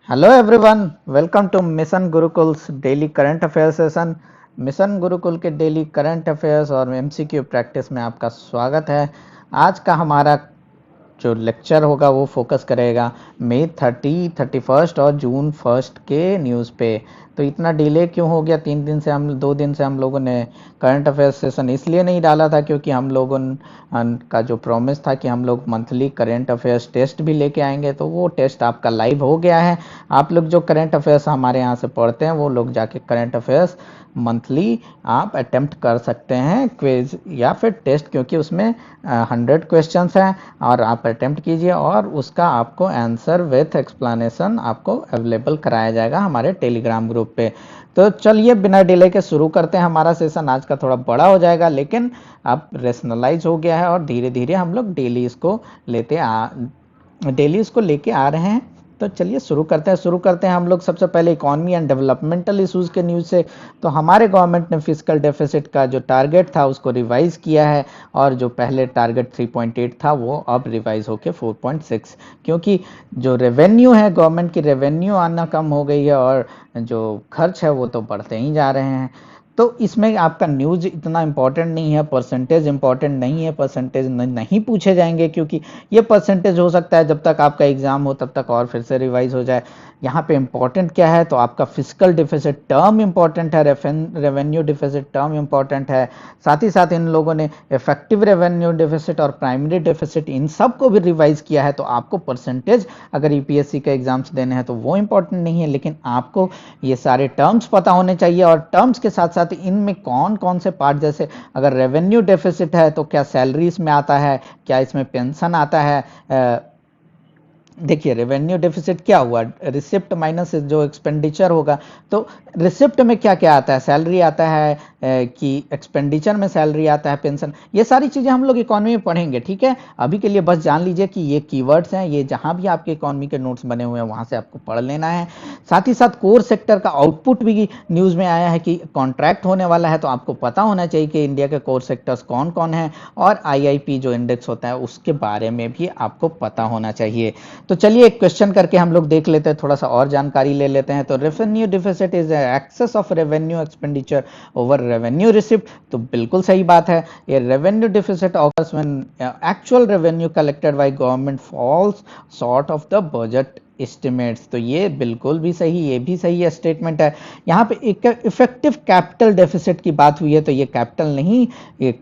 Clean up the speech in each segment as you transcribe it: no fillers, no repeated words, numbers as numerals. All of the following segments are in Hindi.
Hello everyone, welcome to mission Gurukul's daily current affair session. Mission Gurukul के डेली करंट अफेयर्स और एमसीक्यू प्रैक्टिस में आपका स्वागत है। आज का हमारा जो लेक्चर होगा वो फोकस करेगा मई 31 और जून 1 के न्यूज़ पे। तो इतना डिले क्यों हो गया? 2 दिन से हम लोगों ने करंट अफेयर्स सेशन इसलिए नहीं डाला था क्योंकि हम लोगों का जो प्रॉमिस था कि हम लोग मंथली करंट अफेयर्स टेस्ट भी लेके आएंगे, तो वो टेस्ट आपका लाइव हो गया है। आप लोग जो करंट अफेयर्स हमारे यहाँ से पढ़ते हैं वो लोग जाके करंट अफेयर्स मंथली आप अटेम्प्ट कर सकते हैं, क्विज या फिर टेस्ट, क्योंकि उसमें 100 क्वेश्चंस हैं और आप अटेम्प्ट कीजिए और उसका आपको आंसर विथ एक्सप्लेनेशन आपको अवेलेबल कराया जाएगा हमारे टेलीग्राम ग्रुप पे। तो चलिए बिना डिले के शुरू करते हैं। हमारा सेशन आज का थोड़ा बड़ा हो जाएगा, लेकिन अब रेशनलाइज हो गया है और धीरे धीरे हम लोग डेली इसको लेके आ रहे हैं। तो चलिए शुरू करते हैं हम लोग सबसे पहले इकोनॉमी एंड डेवलपमेंटल इश्यूज के न्यूज़ से। तो हमारे गवर्नमेंट ने फिस्कल डेफिसिट का जो टारगेट था उसको रिवाइज किया है और जो पहले टारगेट 3.8 था वो अब रिवाइज होके 4.6, क्योंकि जो रेवेन्यू है, गवर्नमेंट की रेवेन्यू आना कम हो गई है और जो खर्च है वो तो बढ़ते ही जा रहे हैं। तो इसमें आपका न्यूज़ इतना इंपॉर्टेंट नहीं है, परसेंटेज इंपॉर्टेंट नहीं है, परसेंटेज नहीं पूछे जाएंगे, क्योंकि ये परसेंटेज हो सकता है जब तक आपका एग्जाम हो तब तक और फिर से रिवाइज हो जाए। यहाँ पे इंपॉर्टेंट क्या है? तो आपका फिजिकल डिफिसिट टर्म इंपॉर्टेंट है, रेवेन्यू डिफिसिट टर्म इंपॉर्टेंट है। साथ ही साथ इन लोगों ने इफेक्टिव रेवेन्यू डिफिसिट और प्राइमरी डिफिसिट इन सब को भी रिवाइज किया है। तो आपको परसेंटेज अगर यूपीएससी के एग्जाम्स देने हैं तो वो इंपॉर्टेंट नहीं है, लेकिन आपको ये सारे टर्म्स पता होने चाहिए। और टर्म्स के साथ साथ इनमें कौन कौन से पार्ट, जैसे अगर रेवेन्यू डेफिसिट है तो क्या सैलरीज में आता है, क्या इसमें पेंशन आता है। देखिए रेवेन्यू डेफिसिट क्या हुआ, रिसिप्ट माइनस जो एक्सपेंडिचर होगा। तो रिसिप्ट में क्या क्या आता है? सैलरी आता है कि एक्सपेंडिचर में सैलरी आता है, पेंशन, ये सारी चीजें हम लोग इकोनॉमी में पढ़ेंगे, ठीक है। अभी के लिए बस जान लीजिए कि ये कीवर्ड्स हैं, ये जहां भी आपके इकोनॉमी के नोट्स बने हुए हैं वहां से आपको पढ़ लेना है। साथ ही साथ कोर सेक्टर का आउटपुट भी न्यूज में आया है कि कॉन्ट्रैक्ट होने वाला है, तो आपको पता होना चाहिए कि इंडिया के कोर सेक्टर्स कौन कौन है, और आईआईपी जो इंडेक्स होता है उसके बारे में भी आपको पता होना चाहिए। तो चलिए एक क्वेश्चन करके हम लोग देख लेते हैं, थोड़ा सा और जानकारी ले लेते हैं। तो revenue deficit is excess of revenue expenditure over revenue receipt. तो बिल्कुल सही बात है, ये revenue deficit occurs when actual revenue collected by government falls short of the budget estimates. तो ये बिल्कुल भी सही, ये भी सही है स्टेटमेंट है। यहाँ पे एक इफेक्टिव कैपिटल डेफिसिट की बात हुई है, तो ये कैपिटल नहीं, ये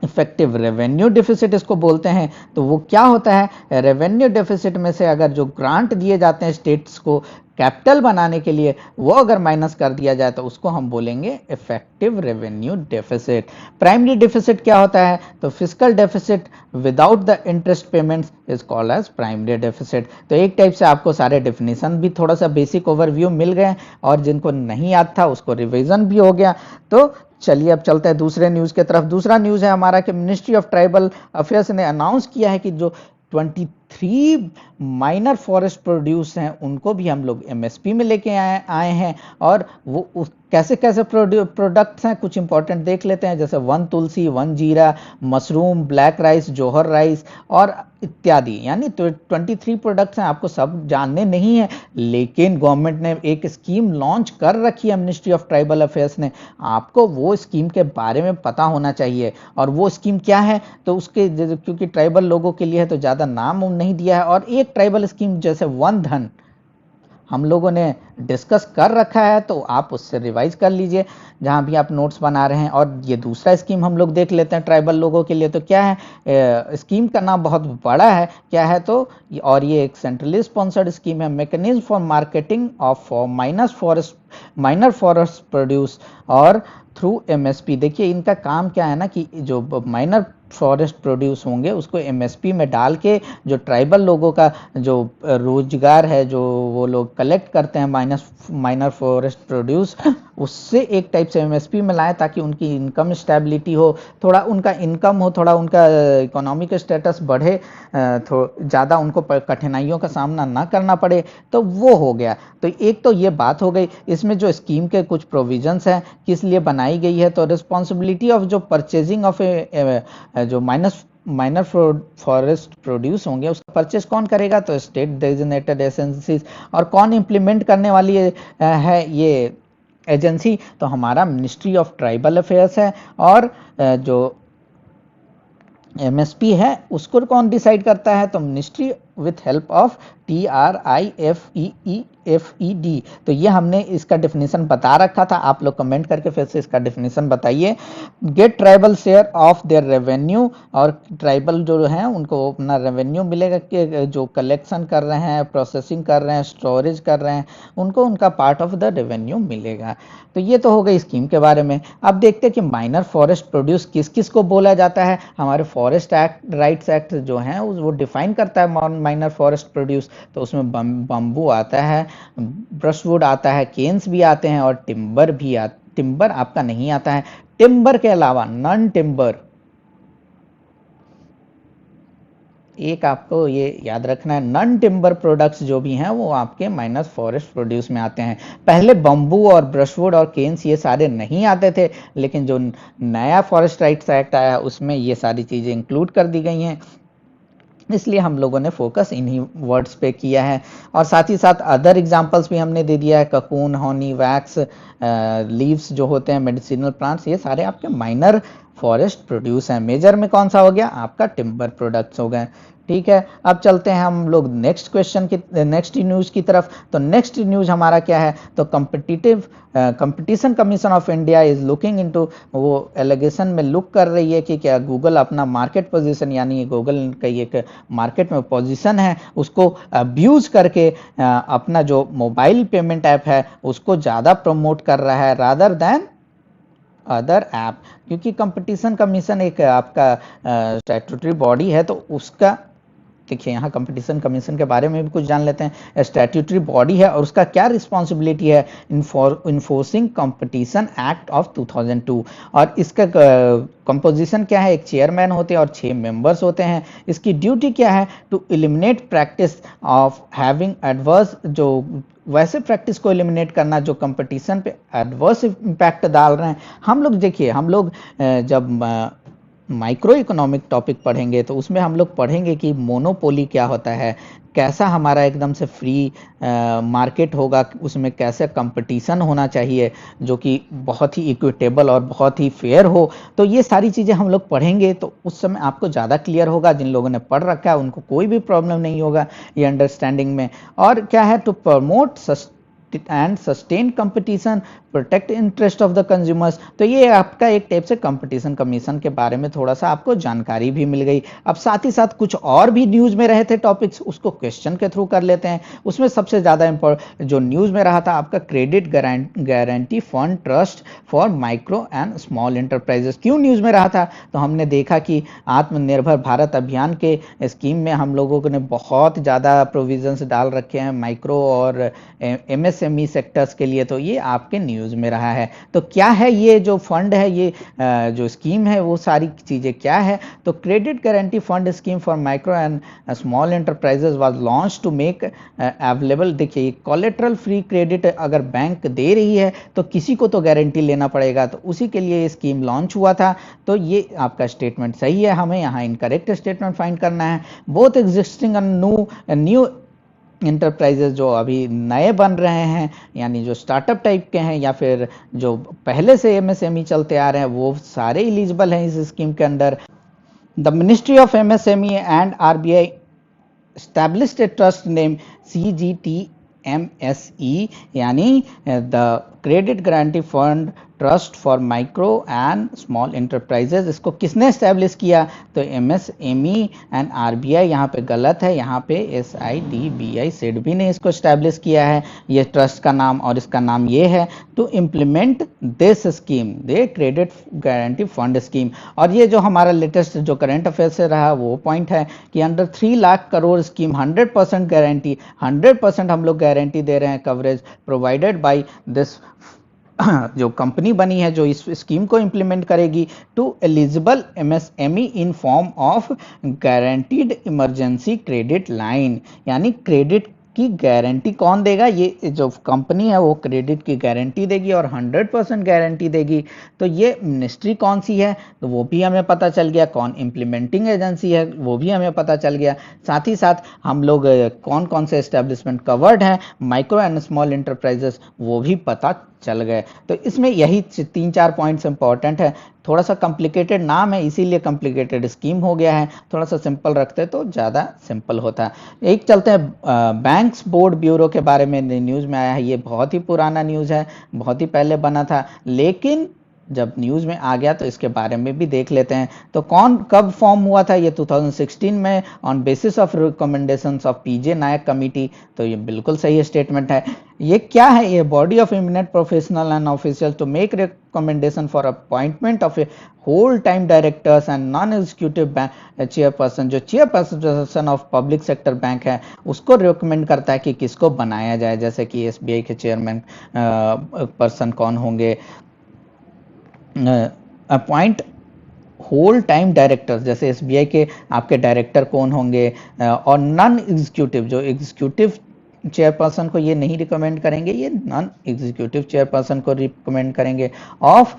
इफेक्टिव रेवेन्यू डिफिसिट इसको बोलते हैं। तो वो क्या होता है? रेवेन्यू डिफिसिट में से अगर जो ग्रांट दिए जाते हैं स्टेट्स को कैपिटल बनाने के लिए, वो अगर माइनस कर दिया जाए तो उसको हम बोलेंगे effective revenue deficit. Primary deficit क्या होता है? तो fiscal deficit without the interest payments is called as primary deficit. तो एक टाइप से आपको सारे डेफिनेशन भी थोड़ा सा बेसिक ओवरव्यू मिल गए, और जिनको नहीं याद था उसको रिवीजन भी हो गया। तो चलिए अब चलते हैं दूसरे न्यूज की तरफ। दूसरा न्यूज है हमारा कि मिनिस्ट्री ऑफ ट्राइबल अफेयर्स ने अनाउंस किया है कि जो 23 माइनर फॉरेस्ट प्रोड्यूस हैं उनको भी हम लोग एमएसपी में लेके आए हैं। और वो कैसे कैसे प्रोडक्ट्स हैं कुछ इंपॉर्टेंट देख लेते हैं, जैसे वन तुलसी, वन जीरा, मशरूम, ब्लैक राइस, जोहर राइस और इत्यादि। यानी तो 23 प्रोडक्ट्स हैं, आपको सब जानने नहीं है, लेकिन गवर्नमेंट ने एक स्कीम लॉन्च कर रखी है, मिनिस्ट्री ऑफ ट्राइबल अफेयर्स ने। आपको वो स्कीम के बारे में पता होना चाहिए। और वो स्कीम क्या है? तो उसके क्योंकि ट्राइबल लोगों के लिए है तो ज़्यादा नाम नहीं दिया है। और एक ट्राइबल स्कीम जैसे वन धन हम लोगों ने डिस्कस कर रखा है, तो आप उससे रिवाइज कर लीजिए जहां भी आप नोट्स बना रहे हैं। और ये दूसरा स्कीम हम लोग देख लेते हैं ट्राइबल लोगों के लिए। तो क्या है? स्कीम का नाम बहुत बड़ा है, क्या है तो, और ये एक सेंट्रली स्पॉन्सर्ड स्कीम है, mechanism for marketing of minor forest produce और थ्रू एमएसपी। देखिए इनका काम क्या है ना, कि जो माइनर फॉरेस्ट प्रोड्यूस होंगे उसको एमएसपी में डाल के जो ट्राइबल लोगों का जो रोजगार है, जो वो लोग कलेक्ट करते हैं माइनर फॉरेस्ट प्रोड्यूस, उससे एक टाइप से एमएसपी में लाए, ताकि उनकी इनकम स्टेबिलिटी हो, थोड़ा उनका इनकम हो, थोड़ा उनका इकोनॉमिक स्टेटस बढ़े, ज़्यादा उनको कठिनाइयों का सामना ना करना पड़े। तो वो हो गया। तो एक तो ये बात हो गई। इसमें जो स्कीम के कुछ प्रोविजंस हैं किस लिए बनाई गई है, तो रिस्पॉन्सिबिलिटी ऑफ जो परचेजिंग ऑफ जो माइनर फॉरेस्ट प्रोड्यूस होंगे उसका परचेस कौन करेगा, तो स्टेट डेजिग्नेटेड एजेंसीज। और कौन इंप्लीमेंट करने वाली है ये एजेंसी, तो हमारा मिनिस्ट्री ऑफ ट्राइबल अफेयर्स है। और जो एमएसपी है उसको कौन डिसाइड करता है, तो ministry with help of TRIFED। तो ये हमने इसका डेफिनेशन बता रखा था, आप लोग कमेंट करके फिर से इसका डेफिनेशन बताइए। Get tribal share of their revenue, और ट्राइबल जो हैं उनको अपना रेवेन्यू मिलेगा कि जो कलेक्शन कर रहे हैं, प्रोसेसिंग कर रहे हैं, स्टोरेज कर रहे हैं, उनको उनका पार्ट ऑफ द रेवेन्यू मिलेगा। तो ये तो हो गई स्कीम के बारे में। अब देखते हैं कि माइनर फॉरेस्ट प्रोड्यूस किस किस को बोला जाता है। हमारे फॉरेस्ट एक्ट राइट्स एक्ट जो है वो डिफाइन करता है माइनर फॉरेस्ट प्रोड्यूस। तो उसमें बम्बू आता है, ब्रशवुड आता है, केन्स भी आते हैं और टिम्बर भी टिम्बर आपका नहीं आता है। टिम्बर के अलावा नॉन टिम्बर, एक आपको ये याद रखना है, नॉन टिम्बर प्रोडक्ट्स जो भी हैं वो आपके माइनर फॉरेस्ट प्रोड्यूस में आते हैं। पहले बम्बू और ब्रशवुड और केन्स ये सारे नहीं आते थे, लेकिन जो नया फॉरेस्ट राइट्स एक्ट आया उसमें ये सारी चीजें इंक्लूड कर दी गई हैं, इसलिए हम लोगों ने फोकस इन्हीं वर्ड्स पे किया है। और साथ ही साथ अदर एग्जांपल्स भी हमने दे दिया है, ककून, हॉनी, वैक्स, लीव्स जो होते हैं मेडिसिनल प्लांट्स, ये सारे आपके माइनर फॉरेस्ट प्रोड्यूस हैं। मेजर में कौन सा हो गया, आपका टिम्बर प्रोडक्ट्स हो गए। ठीक है, अब चलते हैं हम लोग नेक्स्ट क्वेश्चन की, नेक्स्ट न्यूज की तरफ। तो नेक्स्ट न्यूज हमारा क्या है, तो competition commission of India is looking into, वो एलिगेशन में लुक कर रही है कि क्या गूगल अपना मार्केट पोजीशन, यानी गूगल का एक मार्केट में पोजीशन है उसको अब्यूज करके अपना जो मोबाइल पेमेंट ऐप है उसको ज़्यादा प्रमोट कर रहा है रादर देन अदर ऐप। क्योंकि कंपटीशन कमीशन एक आपका स्टैट्यूटरी बॉडी है, तो उसका देखिए यहाँ कंपटीशन कमीशन के बारे में भी कुछ जान लेते हैं। स्टैट्यूटरी बॉडी है और उसका क्या रिस्पॉन्सिबिलिटी है, इन्फोर्सिंग कंपटीशन एक्ट ऑफ 2002। और इसका कंपोजिशन क्या है, एक चेयरमैन होते हैं और 6 मेंबर्स होते हैं। इसकी ड्यूटी क्या है, to eliminate practice of having adverse, जो वैसे प्रैक्टिस को एलिमिनेट करना जो कंपटीशन पे एडवर्स इम्पैक्ट डाल रहे हैं। हम लोग देखिए, हम लोग जब माइक्रो इकोनॉमिक टॉपिक पढ़ेंगे तो उसमें हम लोग पढ़ेंगे कि मोनोपोली क्या होता है, कैसा हमारा एकदम से फ्री मार्केट होगा, उसमें कैसे कंपटीशन होना चाहिए जो कि बहुत ही इक्विटेबल और बहुत ही फेयर हो। तो ये सारी चीज़ें हम लोग पढ़ेंगे तो उस समय आपको ज़्यादा क्लियर होगा। जिन लोगों ने पढ़ रखा है उनको कोई भी प्रॉब्लम नहीं होगा ये अंडरस्टैंडिंग में। और क्या है, to promote and sustain competition, protect interest of the consumers. तो ये आपका एक टाइप से कंपटीशन कमीशन के बारे में थोड़ा सा आपको जानकारी भी मिल गई। अब साथ ही साथ कुछ और भी न्यूज में रहे थे टॉपिक्स, उसको क्वेश्चन के थ्रू कर लेते हैं। उसमें सबसे ज्यादा जो न्यूज में रहा था आपका credit guarantee fund trust for micro and small enterprises. क्यों न्यूज में रहा था, तो हमने देखा कि आत्मनिर्भर भारत अभियान के स्कीम में हम लोगों ने बहुत ज्यादा प्रोविजंस डाल रखे हैं माइक्रो और एमएसएमई सेक्टर्स के लिए, तो ये आपके न्यूज में रहा है। तो क्या है ये जो फंड है, ये जो स्कीम है, वो सारी चीजें क्या है, तो credit guarantee fund scheme for micro and small enterprises was launch to make available. देखिए, कोलेटरल फ्री क्रेडिट अगर बैंक दे रही है तो किसी को तो गारंटी लेना पड़ेगा, तो उसी के लिए ये स्कीम लॉन्च हुआ था। तो ये आपका स्टेटमेंट सही है, हमें यहाँ इनकरेक्ट स्टेटमेंट फाइंड करना है। Both existing and new enterprises जो अभी नए बन रहे हैं, यानी जो स्टार्टअप टाइप के हैं या फिर जो पहले से एमएसएमई चलते आ रहे हैं, वो सारे एलिजिबल हैं इस स्कीम के अंदर। The ministry of MSME and RBI established a trust named CGTMSE, यानी the credit guarantee fund trust for micro and small enterprises. इसको किसने स्टैब्लिश किया, तो एमएसएमई एंड आरबीआई, यहाँ पे गलत है, यहाँ पे SIDBI सिडबी ने इसको स्टैब्लिश किया है ये ट्रस्ट का नाम, और इसका नाम ये है to implement this scheme, the credit guarantee fund scheme. और ये जो हमारा लेटेस्ट जो करंट अफेयर से रहा वो पॉइंट है कि under 3 lakh crore scheme 100% guarantee, 100% हम लोग गारंटी दे रहे हैं कवरेज प्रोवाइडेड बाय दिस जो कंपनी बनी है जो इस स्कीम को इंप्लीमेंट करेगी, to eligible MSME in form of guaranteed emergency credit line, यानी क्रेडिट की गारंटी कौन देगा? ये जो कंपनी है वो क्रेडिट की गारंटी देगी और 100% गारंटी देगी। तो ये मिनिस्ट्री कौन सी है तो वो भी हमें पता चल गया, कौन इम्प्लीमेंटिंग एजेंसी है वो भी हमें पता चल गया। साथ ही साथ हम लोग कौन कौन से एस्टेब्लिशमेंट कवर्ड हैं, माइक्रो एंड स्मॉल इंटरप्राइजेस, वो भी पता चल गए। तो इसमें यही 3-4 पॉइंट्स इंपॉर्टेंट है। थोड़ा सा कॉम्प्लिकेटेड नाम है इसीलिए कॉम्प्लिकेटेड स्कीम हो गया है, थोड़ा सा सिंपल रखते तो ज़्यादा सिंपल होता। एक चलते हैं बैंक्स बोर्ड ब्यूरो के बारे में न्यूज़ में आया है। ये बहुत ही पुराना न्यूज़ है, बहुत ही पहले बना था, लेकिन जब न्यूज़ में आ गया तो इसके बारे में भी देख लेते हैं। तो कौन कब फॉर्म हुआ था? ये 2016 में on basis of recommendations of PJ Nayak committee. तो ये बिल्कुल सही स्टेटमेंट है। ये क्या है? ये body of eminent professional and official to make recommendation for appointment of a whole time directors and non executive chairperson. जो chairperson of public sector bank है उसको रिकमेंड करता है कि किसको बनाया जाए, जैसे कि एसबीआई के चेयरमैन पर्सन कौन होंगे, अपॉइंट होल टाइम डायरेक्टर्स, जैसे एसबीआई के आपके डायरेक्टर कौन होंगे, और नॉन एग्जीक्यूटिव, जो एग्जीक्यूटिव चेयरपर्सन को ये नहीं रिकमेंड करेंगे, ये नॉन एग्जीक्यूटिव चेयरपर्सन को रिकमेंड करेंगे, of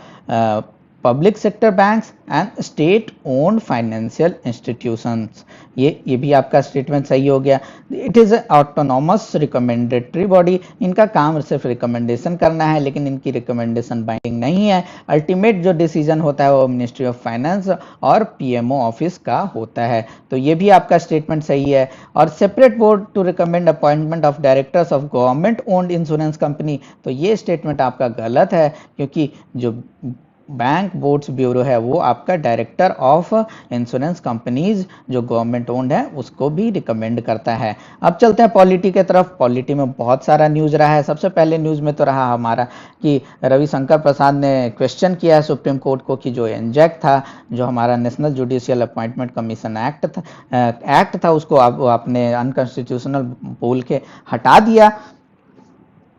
public sector banks and state owned financial institutions. ये भी आपका स्टेटमेंट सही हो गया। It is autonomous recommendatory body. इनका काम सिर्फ रिकमेंडेशन करना है, लेकिन इनकी रिकमेंडेशन बाइंडिंग नहीं है। अल्टीमेट जो डिसीजन होता है वो मिनिस्ट्री ऑफ फाइनेंस और पीएमओ ऑफिस का होता है। तो ये भी आपका स्टेटमेंट सही है। और separate board to recommend appointment of directors of government owned insurance company. तो ये स्टेटमेंट आपका गलत है, क्योंकि जो बैंक बोर्ड्स ब्यूरो है वो आपका डायरेक्टर ऑफ इंश्योरेंस कंपनीज जो गवर्नमेंट ओन्ड है उसको भी रिकमेंड करता है। अब चलते हैं पॉलिटी के तरफ। पॉलिटी में बहुत सारा न्यूज़ रहा है। सबसे पहले न्यूज़ में तो रहा हमारा कि रविशंकर प्रसाद ने क्वेश्चन किया है सुप्रीम कोर्ट को कि जो एनजैक था, जो हमारा national judicial appointment commission act था उसको आपने अनकॉन्स्टिट्यूशनल बोल के हटा दिया।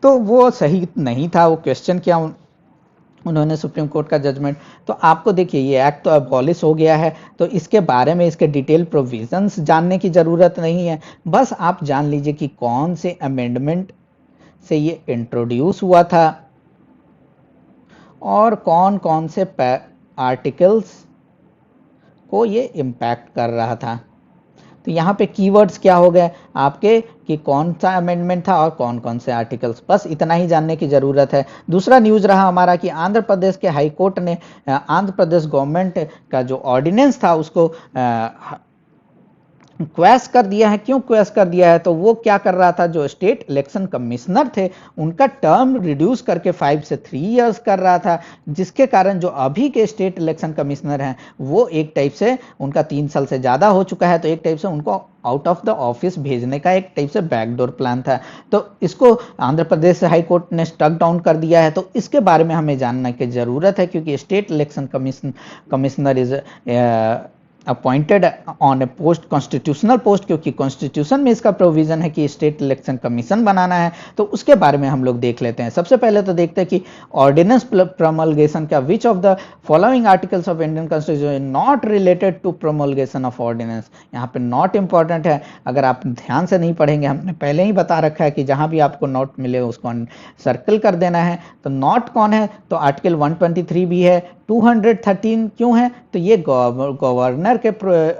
तो वो सही नहीं था, वो क्वेश्चन किया उन्होंने सुप्रीम कोर्ट का जजमेंट। तो आपको देखिए ये एक्ट तो अबॉलिश हो गया है, तो इसके बारे में इसके डिटेल प्रोविजंस जानने की ज़रूरत नहीं है। बस आप जान लीजिए कि कौन से अमेंडमेंट से ये इंट्रोड्यूस हुआ था और कौन कौन से आर्टिकल्स को ये इम्पैक्ट कर रहा था। तो यहाँ पे कीवर्ड्स क्या हो गए आपके कि कौन सा अमेंडमेंट था और कौन कौन से आर्टिकल्स, बस इतना ही जानने की ज़रूरत है। दूसरा न्यूज़ रहा हमारा कि आंध्र प्रदेश के हाई कोर्ट ने आंध्र प्रदेश गवर्नमेंट का जो ऑर्डिनेंस था उसको क्वेश कर दिया है। क्यों क्वेश कर दिया है? तो वो क्या कर रहा था, जो स्टेट इलेक्शन कमिश्नर थे उनका टर्म रिड्यूस करके 5 से 3 इयर्स कर रहा था, जिसके कारण जो अभी के स्टेट इलेक्शन कमिश्नर हैं वो एक टाइप से उनका 3 साल से ज़्यादा हो चुका है, तो एक टाइप से उनको आउट ऑफ द ऑफिस भेजने का एक टाइप से बैकडोर प्लान था। तो इसको आंध्र प्रदेश हाई कोर्ट ने स्टक डाउन कर दिया है। तो इसके बारे में हमें जानने की ज़रूरत है, क्योंकि state election commissioner is appointed on A post, constitutional post, क्योंकि कॉन्स्टिट्यूशन में इसका प्रोविजन है कि स्टेट इलेक्शन कमीशन बनाना है। तो उसके बारे में हम लोग देख लेते हैं। सबसे पहले तो देखते हैं कि ऑर्डिनेंस प्रोमलगेशन का which of the following articles of Indian constitution not related to promulgation of ordinance. यहाँ पे नॉट इंपॉर्टेंट है, अगर आप ध्यान से नहीं पढ़ेंगे, हमने पहले ही बता रखा है कि जहाँ भी आपको नोट मिले उसको सर्कल कर देना है। तो नॉट कौन है? तो आर्टिकल 123 भी है, 213 क्यों है? तो ये गवर्नर के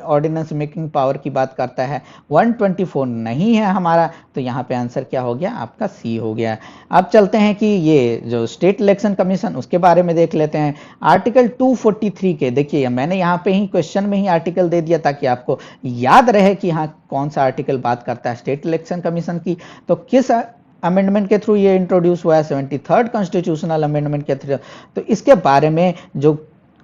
ऑर्डिनेंस मेकिंग पावर की बात करता है। 124 नहीं है हमारा, तो यहाँ पे आंसर क्या हो गया आपका? सी हो गया। अब चलते हैं कि ये जो स्टेट इलेक्शन कमीशन उसके बारे में देख लेते हैं। आर्टिकल 243 के देखिए, मैंने यहाँ पे ही क्वेश्चन में ही आर्टिकल दे दिया ताकि आपको याद रहे कि हाँ कौन सा आर्टिकल बात करता है स्टेट इलेक्शन कमीशन की। तो किस अमेंडमेंट के थ्रू ये इंट्रोड्यूस हुआ है? 73rd कॉन्स्टिट्यूशनल अमेंडमेंट के थ्रू। तो इसके बारे में जो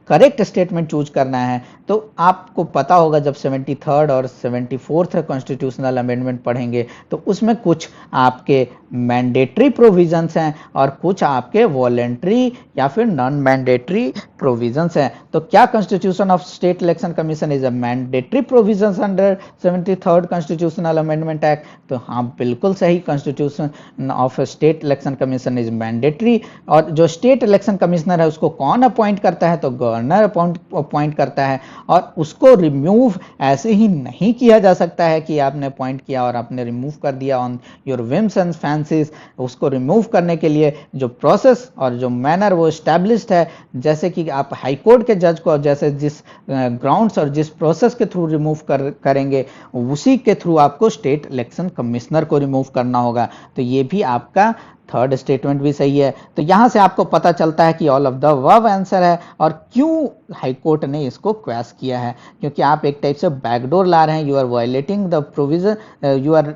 करेक्ट स्टेटमेंट चूज करना है, तो आपको पता होगा जब 73rd और 74th कॉन्स्टिट्यूशनल अमेंडमेंट पढ़ेंगे तो उसमें कुछ आपके मैंडेटरी प्रोविजंस हैं और कुछ आपके वॉलेंट्री या फिर नॉन मैंडेटरी प्रोविजंस हैं। तो क्या constitution of state election commission is a mandatory provisions under 73rd constitutional amendment act? तो हाँ बिल्कुल सही, constitution of state election commission is mandatory. और जो स्टेट इलेक्शन कमिश्नर है उसको कौन अपॉइंट करता है? तो गवर्नर अपॉइंट करता है। और उसको रिमूव ऐसे ही नहीं किया जा सकता है कि आपने पॉइंट किया और आपने रिमूव कर दिया on your whims and fancies. उसको रिमूव करने के लिए जो प्रोसेस और जो मैनर वो एस्टैब्लिश्ड है, जैसे कि आप हाई कोर्ट के जज को जैसे जिस ग्राउंड्स और जिस प्रोसेस के थ्रू रिमूव करेंगे उसी के थ्रू आपको स्टेट इलेक्शन कमिश्नर को रिमूव करना होगा। तो ये भी आपका थर्ड स्टेटमेंट भी सही है। तो यहां से आपको पता चलता है कि all of the above answer है। और क्यों हाई कोर्ट ने इसको क्वैश किया है, क्योंकि आप एक टाइप से बैकडोर ला रहे हैं, you are violating the provision, you are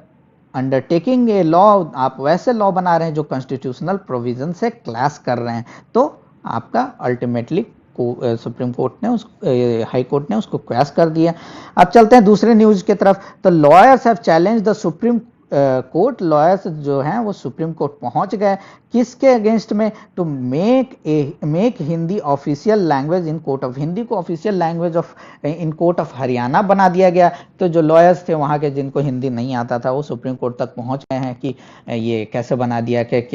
undertaking a law, आप वैसे लॉ बना रहे हैं जो कॉन्स्टिट्यूशनल प्रोविजन से क्लैश कर रहे हैं। तो आपका अल्टीमेटली सुप्रीम कोर्ट ने हाई कोर्ट ने उसको क्वैश कर दिया। अब चलते हैं दूसरे न्यूज की तरफ। तो lawyers have challenge the supreme court, lawyers जो हैं वो सुप्रीम कोर्ट पहुंच गए, किसके अगेंस्ट में, to make Hindi official language in court of, Hindi को official language of in court of Haryana बना दिया गया। तो जो लॉयर्स थे वहां के जिनको हिंदी नहीं आता था वो सुप्रीम कोर्ट तक पहुंच गए हैं कि ये कैसे बना दिया कि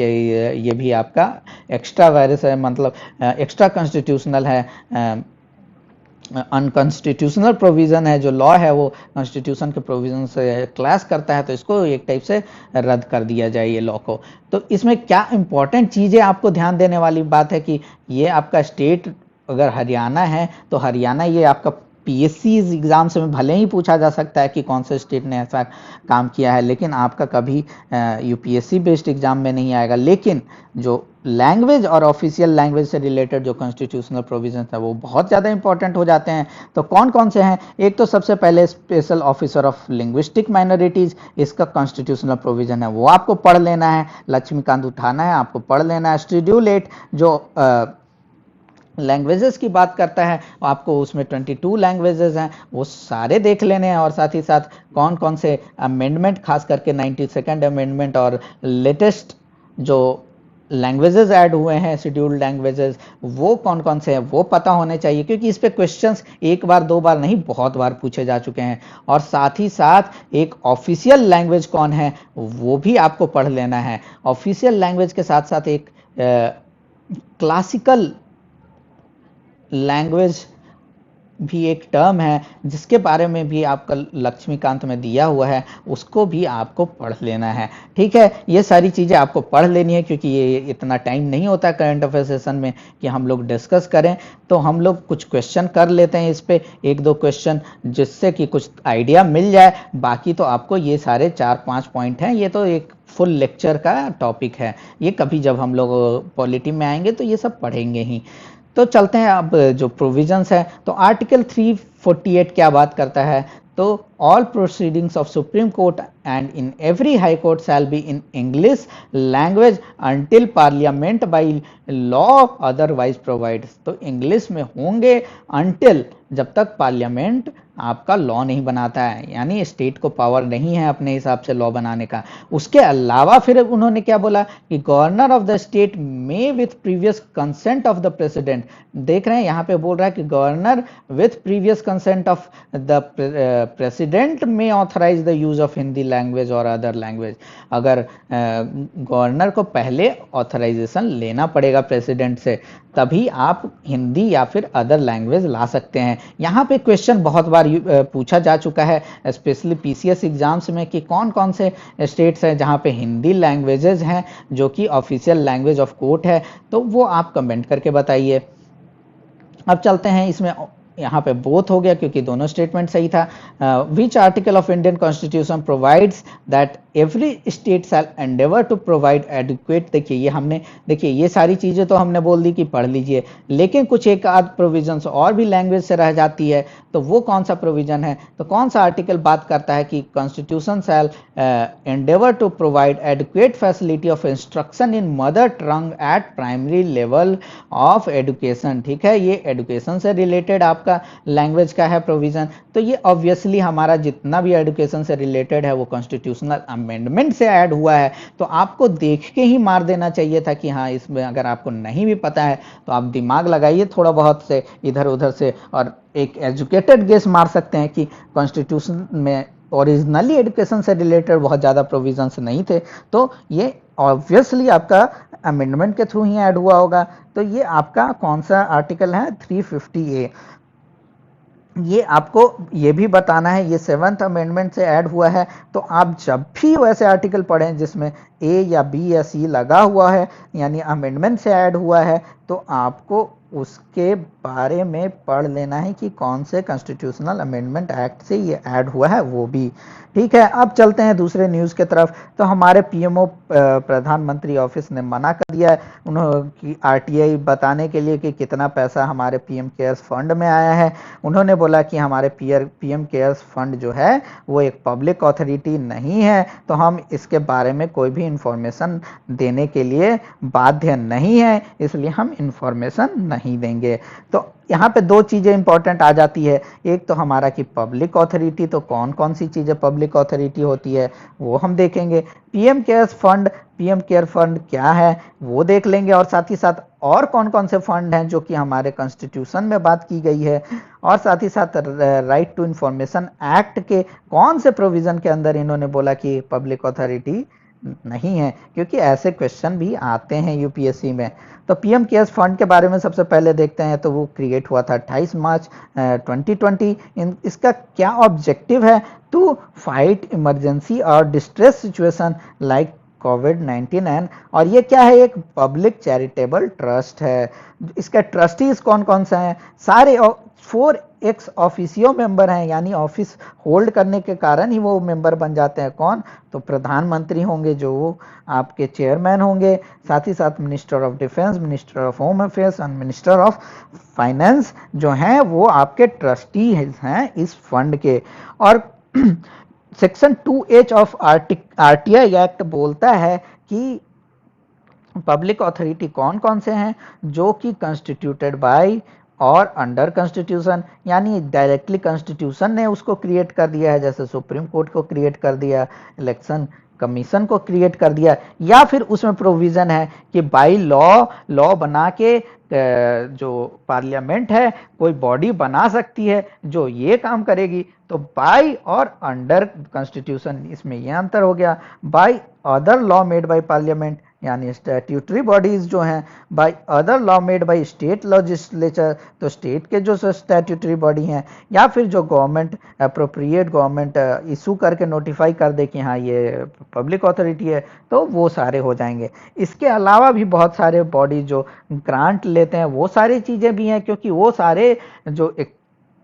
ये भी आपका एक्स्ट्रा वायरस है, मतलब एक्स्ट्रा कॉन्स्टिट्यूशनल है, अनकॉन्स्टिट्यूशनल प्रोविजन है, जो लॉ है वो कॉन्स्टिट्यूशन के प्रोविजन से क्लैश करता है, तो इसको एक टाइप से रद्द कर दिया जाए ये लॉ को। तो इसमें क्या इंपॉर्टेंट चीज़ें आपको ध्यान देने वाली बात है कि ये आपका स्टेट अगर हरियाणा है तो हरियाणा ये आपका पीएससी एग्जाम्स में भले ही पूछा जा सकता है कि कौन से स्टेट ने ऐसा काम किया है, लेकिन आपका कभी यूपीएससी बेस्ड एग्जाम में नहीं आएगा। लेकिन जो लैंग्वेज और ऑफिशियल लैंग्वेज से रिलेटेड जो कॉन्स्टिट्यूशनल प्रोविजन है वो बहुत ज़्यादा इंपॉर्टेंट हो जाते हैं। तो कौन कौन से हैं, एक तो सबसे पहले special officer of linguistic minorities, इसका कॉन्स्टिट्यूशनल प्रोविजन है वो आपको पढ़ लेना है, लक्ष्मीकांत उठाना है आपको पढ़ लेना है। शेड्यूल 8 जो लैंग्वेजेस की बात करता है आपको उसमें 22 लैंग्वेजेस हैं वो सारे देख लेने हैं, और साथ ही साथ कौन कौन से अमेंडमेंट, खास करके 92nd अमेंडमेंट और लेटेस्ट जो लैंग्वेजेस ऐड हुए हैं शेड्यूल्ड लैंग्वेजेस वो कौन कौन से हैं वो पता होने चाहिए, क्योंकि इस पे क्वेश्चंस एक बार दो बार नहीं बहुत बार पूछे जा चुके हैं। और साथ ही साथ एक ऑफिशियल लैंग्वेज कौन है वो भी आपको पढ़ लेना है। ऑफिशियल लैंग्वेज के साथ साथ एक क्लासिकल लैंग्वेज भी एक टर्म है जिसके बारे में भी आपका लक्ष्मीकांत में दिया हुआ है, उसको भी आपको पढ़ लेना है। ठीक है, ये सारी चीज़ें आपको पढ़ लेनी है, क्योंकि ये इतना टाइम नहीं होता करंट अफेयर सेशन में कि हम लोग डिस्कस करें। तो हम लोग कुछ क्वेश्चन कर लेते हैं इस पे, एक दो क्वेश्चन, जिससे कि कुछ आइडिया मिल जाए। बाकी तो आपको ये सारे 4-5 पॉइंट हैं, ये तो एक फुल लेक्चर का टॉपिक है, ये कभी जब हम लोग पॉलिटी में आएंगे तो ये सब पढ़ेंगे ही। तो चलते हैं अब जो प्रोविजंस है। तो आर्टिकल 348 क्या बात करता है, तो all proceedings of supreme court and in every high court shall be in English language until parliament by law otherwise provides. तो इंग्लिश में होंगे अंटिल, जब तक पार्लियामेंट आपका लॉ नहीं बनाता है, यानी स्टेट को पावर नहीं है अपने हिसाब से लॉ बनाने का। उसके अलावा फिर उन्होंने क्या बोला कि गवर्नर ऑफ द स्टेट में with previous consent of the president, देख रहे हैं यहाँ पे बोल रहा है कि governor with previous consent of the president में authorise the use of Hindi language और अदर लैंग्वेज। अगर गवर्नर को पहले ऑथराइजेशन लेना पड़ेगा प्रेसिडेंट से, तभी आप हिंदी या फिर अदर लैंग्वेज ला सकते हैं। यहाँ पे क्वेश्चन बहुत बार पूछा जा चुका है स्पेशली पीसीएस एग्जाम्स में कि कौन कौन से स्टेट्स हैं जहाँ पे हिंदी लैंग्वेजेस हैं जो कि ऑफिशियल लैंग्वेज ऑफ कोर्ट है, तो वो आप कमेंट करके बताइए। अब चलते हैं इसमें, यहाँ पे बोथ हो गया क्योंकि दोनों स्टेटमेंट सही था। Which article of Indian constitution provides that every state shall endeavour to provide adequate, देखिए ये हमने, देखिए ये सारी चीज़ें तो हमने बोल दी कि पढ़ लीजिए, लेकिन कुछ एक आध प्रोविजंस और भी लैंग्वेज से रह जाती है, तो वो कौन सा प्रोविजन है, तो कौन सा आर्टिकल बात करता है कि constitution shall endeavour to provide adequate facility of instruction in mother tongue at primary level of education. ठीक है, ये एडुकेशन से रिलेटेड आपका लैंग्वेज का है प्रोविजन। तो ये ऑब्वियसली हमारा जितना भी एडुकेशन से रिलेटेड है वो कॉन्स्टिट्यूशनल अमेंडमेंट से ऐड हुआ है, तो आपको देख के ही मार देना चाहिए था कि हाँ, इसमें अगर आपको नहीं भी पता है तो आप दिमाग लगाइए थोड़ा बहुत से इधर उधर से, और एक एजुकेटेड गेस मार सकते हैं कि कॉन्स्टिट्यूशन में ओरिजिनली एजुकेशन से रिलेटेड बहुत ज़्यादा प्रोविजंस नहीं थे, तो ये ऑब्वियसली आपका अमेंडमेंट के थ्रू ही ऐड हुआ होगा। तो ये आपका कौन सा आर्टिकल है, 350A। ये आपको ये भी बताना है, ये 7th अमेंडमेंट से ऐड हुआ है, तो आप जब भी वैसे आर्टिकल पढ़ें जिसमें ए या बी या सी लगा हुआ है, यानी अमेंडमेंट से ऐड हुआ है, तो आपको उसके बारे में पढ़ लेना है कि कौन से कॉन्स्टिट्यूशनल अमेंडमेंट एक्ट से ये ऐड हुआ है वो भी। ठीक है, अब चलते हैं दूसरे न्यूज़ की तरफ। तो हमारे पीएमओ प्रधानमंत्री ऑफिस ने मना कर दिया है उन्होंने आरटीआई बताने के लिए कि कितना पैसा हमारे पीएम केयर्स फंड में आया है। उन्होंने बोला कि हमारे पीएम केयर्स फंड जो है वो एक पब्लिक अथॉरिटी नहीं है, तो हम इसके बारे में कोई भी इंफॉर्मेशन देने के लिए बाध्य नहीं है, इसलिए हम इंफॉर्मेशन नहीं देंगे। तो यहाँ पे दो चीज़ें इंपॉर्टेंट आ जाती है, एक तो हमारा कि पब्लिक अथॉरिटी, तो कौन कौन सी चीज़ें पब्लिक अथॉरिटी होती है वो हम देखेंगे। पीएम केयर फंड क्या है वो देख लेंगे, और साथ ही साथ और कौन कौन से फंड हैं जो कि हमारे कॉन्स्टिट्यूशन में बात की गई है, और साथ ही साथ राइट टू इंफॉर्मेशन एक्ट के कौन से प्रोविजन के अंदर इन्होंने बोला कि पब्लिक अथॉरिटी नहीं है, क्योंकि ऐसे क्वेश्चन भी आते हैं यूपीएससी में। तो पीएम केयर्स फंड के बारे में सबसे पहले देखते हैं। तो वो क्रिएट हुआ था 28 मार्च 2020। इसका क्या ऑब्जेक्टिव है? टू फाइट इमरजेंसी और distress situation like covid and, और ये क्या है? एक पब्लिक चैरिटेबल ट्रस्ट है। इसके ट्रस्टीज कौन कौन से हैं? सारे 4 एक्स ऑफिसियो मेंबर हैं, यानी ऑफिस होल्ड करने के कारण ही वो मेंबर बन जाते हैं। कौन? तो प्रधानमंत्री होंगे जो आपके चेयरमैन होंगे, साथ ही साथ minister of defence, minister of home affairs and minister of finance जो हैं वो आपके ट्रस्टी हैं इस फंड के। और section 2H of RTI act बोलता है कि पब्लिक अथॉरिटी कौन कौन से हैं, जो कि कॉन्स्टिट्यूटेड बाय और अंडर कॉन्स्टिट्यूशन, यानी डायरेक्टली कॉन्स्टिट्यूशन ने उसको क्रिएट कर दिया है, जैसे सुप्रीम कोर्ट को क्रिएट कर दिया, इलेक्शन कमीशन को क्रिएट कर दिया, या फिर उसमें प्रोविजन है कि बाई लॉ बना के जो पार्लियामेंट है कोई बॉडी बना सकती है जो ये काम करेगी। तो बाई और अंडर कॉन्स्टिट्यूशन, इसमें ये अंतर हो गया। By other law made by parliament, यानी स्टैट्यूटरी बॉडीज जो हैं, by other law made by state legislature, तो स्टेट के जो स्टैट्यूटरी बॉडी हैं, या फिर जो गवर्नमेंट अप्रोप्रिएट गवर्नमेंट इशू करके नोटिफाई कर दे कि हाँ ये पब्लिक अथॉरिटी है, तो वो सारे हो जाएंगे। इसके अलावा भी बहुत सारे बॉडी जो ग्रांट लेते हैं वो सारी चीज़ें भी हैं, क्योंकि वो सारे जो एक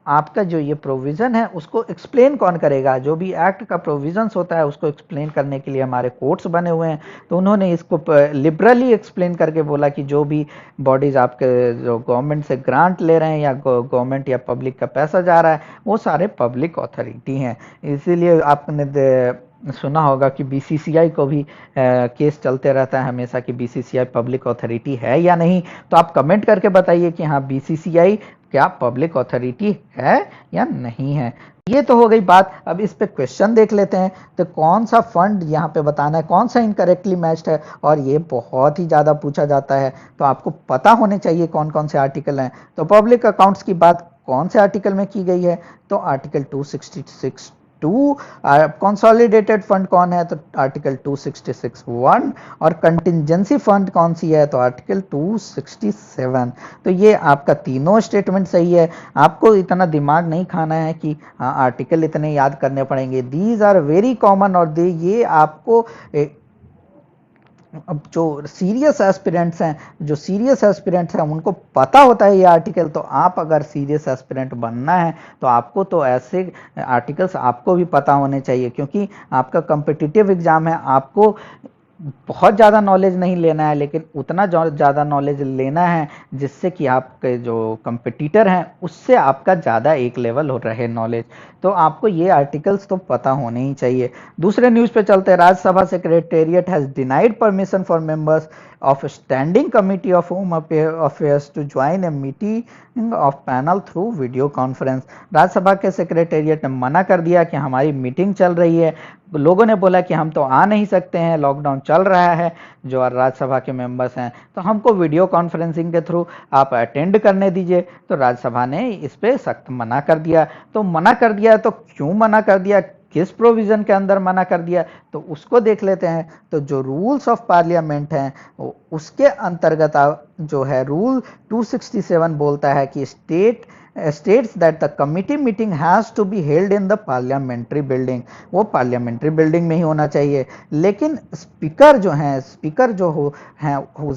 आपका जो ये प्रोविजन है उसको एक्सप्लेन कौन करेगा? जो भी एक्ट का प्रोविजंस होता है उसको एक्सप्लेन करने के लिए हमारे कोर्ट्स बने हुए हैं। तो उन्होंने इसको लिबरली एक्सप्लेन करके बोला कि जो भी बॉडीज आपके जो गवर्नमेंट से ग्रांट ले रहे हैं या गवर्नमेंट या पब्लिक का पैसा जा रहा है वो सारे पब्लिक अथॉरिटी हैं। इसीलिए आपने सुना होगा कि बीसीसीआई को भी केस चलते रहता है हमेशा कि बीसीसीआई पब्लिक अथॉरिटी है या नहीं। तो आप कमेंट करके बताइए कि हाँ बीसीसीआई क्या पब्लिक अथॉरिटी है या नहीं है। ये तो हो गई बात। अब इस पे क्वेश्चन देख लेते हैं। तो कौन सा फंड यहाँ पे बताना है, कौन सा इनकरेक्टली मैच्ड है, और ये बहुत ही ज़्यादा पूछा जाता है, तो आपको पता होने चाहिए कौन कौन से आर्टिकल हैं। तो पब्लिक अकाउंट्स की बात कौन से आर्टिकल में की गई है? तो आर्टिकल 266 टू। कंसोलिडेटेड फंड कौन है? तो आर्टिकल 266(1). और कंटिजेंसी फंड कौन सी है? तो आर्टिकल 267। तो ये आपका तीनों स्टेटमेंट सही है। आपको इतना दिमाग नहीं खाना है कि हाँ आर्टिकल इतने याद करने पड़ेंगे। दीज आर वेरी कॉमन, और ये आपको अब जो सीरियस एस्पिरेंट्स हैं उनको पता होता है ये आर्टिकल। तो आप अगर सीरियस एस्पिरेंट बनना है तो आपको तो ऐसे आर्टिकल्स आपको भी पता होने चाहिए, क्योंकि आपका कॉम्पिटिटिव एग्जाम है। आपको बहुत ज़्यादा नॉलेज नहीं लेना है, लेकिन उतना ज़्यादा नॉलेज लेना है जिससे कि आपके जो कंपटीटर हैं उससे आपका ज़्यादा एक लेवल हो रहे नॉलेज। तो आपको ये आर्टिकल्स तो पता होने ही चाहिए। दूसरे न्यूज़ पे चलते हैं। Rajya Sabha secretariat has denied permission for members of standing committee of home affairs to join a meeting of panel through video conference. Rajya Sabha के सेक्रेटेरिएट ने मना कर दिया कि हमारी मीटिंग चल रही है, लोगों ने बोला कि हम तो आ नहीं सकते हैं, लॉकडाउन चल रहा है, जो राज्यसभा के मेंबर्स हैं, तो हमको वीडियो कॉन्फ्रेंसिंग के थ्रू आप अटेंड करने दीजिए। तो राज्यसभा ने इस पे सख्त मना कर दिया। तो मना कर दिया तो क्यों मना कर दिया, किस प्रोविजन के अंदर मना कर दिया, तो उसको देख लेते हैं। तो जो रूल्स ऑफ पार्लियामेंट हैं उसके अंतर्गत जो है रूल 267 बोलता है कि state states that the committee meeting has to be held in the parliamentary building, वो पार्लियामेंट्री बिल्डिंग में ही होना चाहिए। लेकिन स्पीकर जो हैं, स्पीकर जो हैं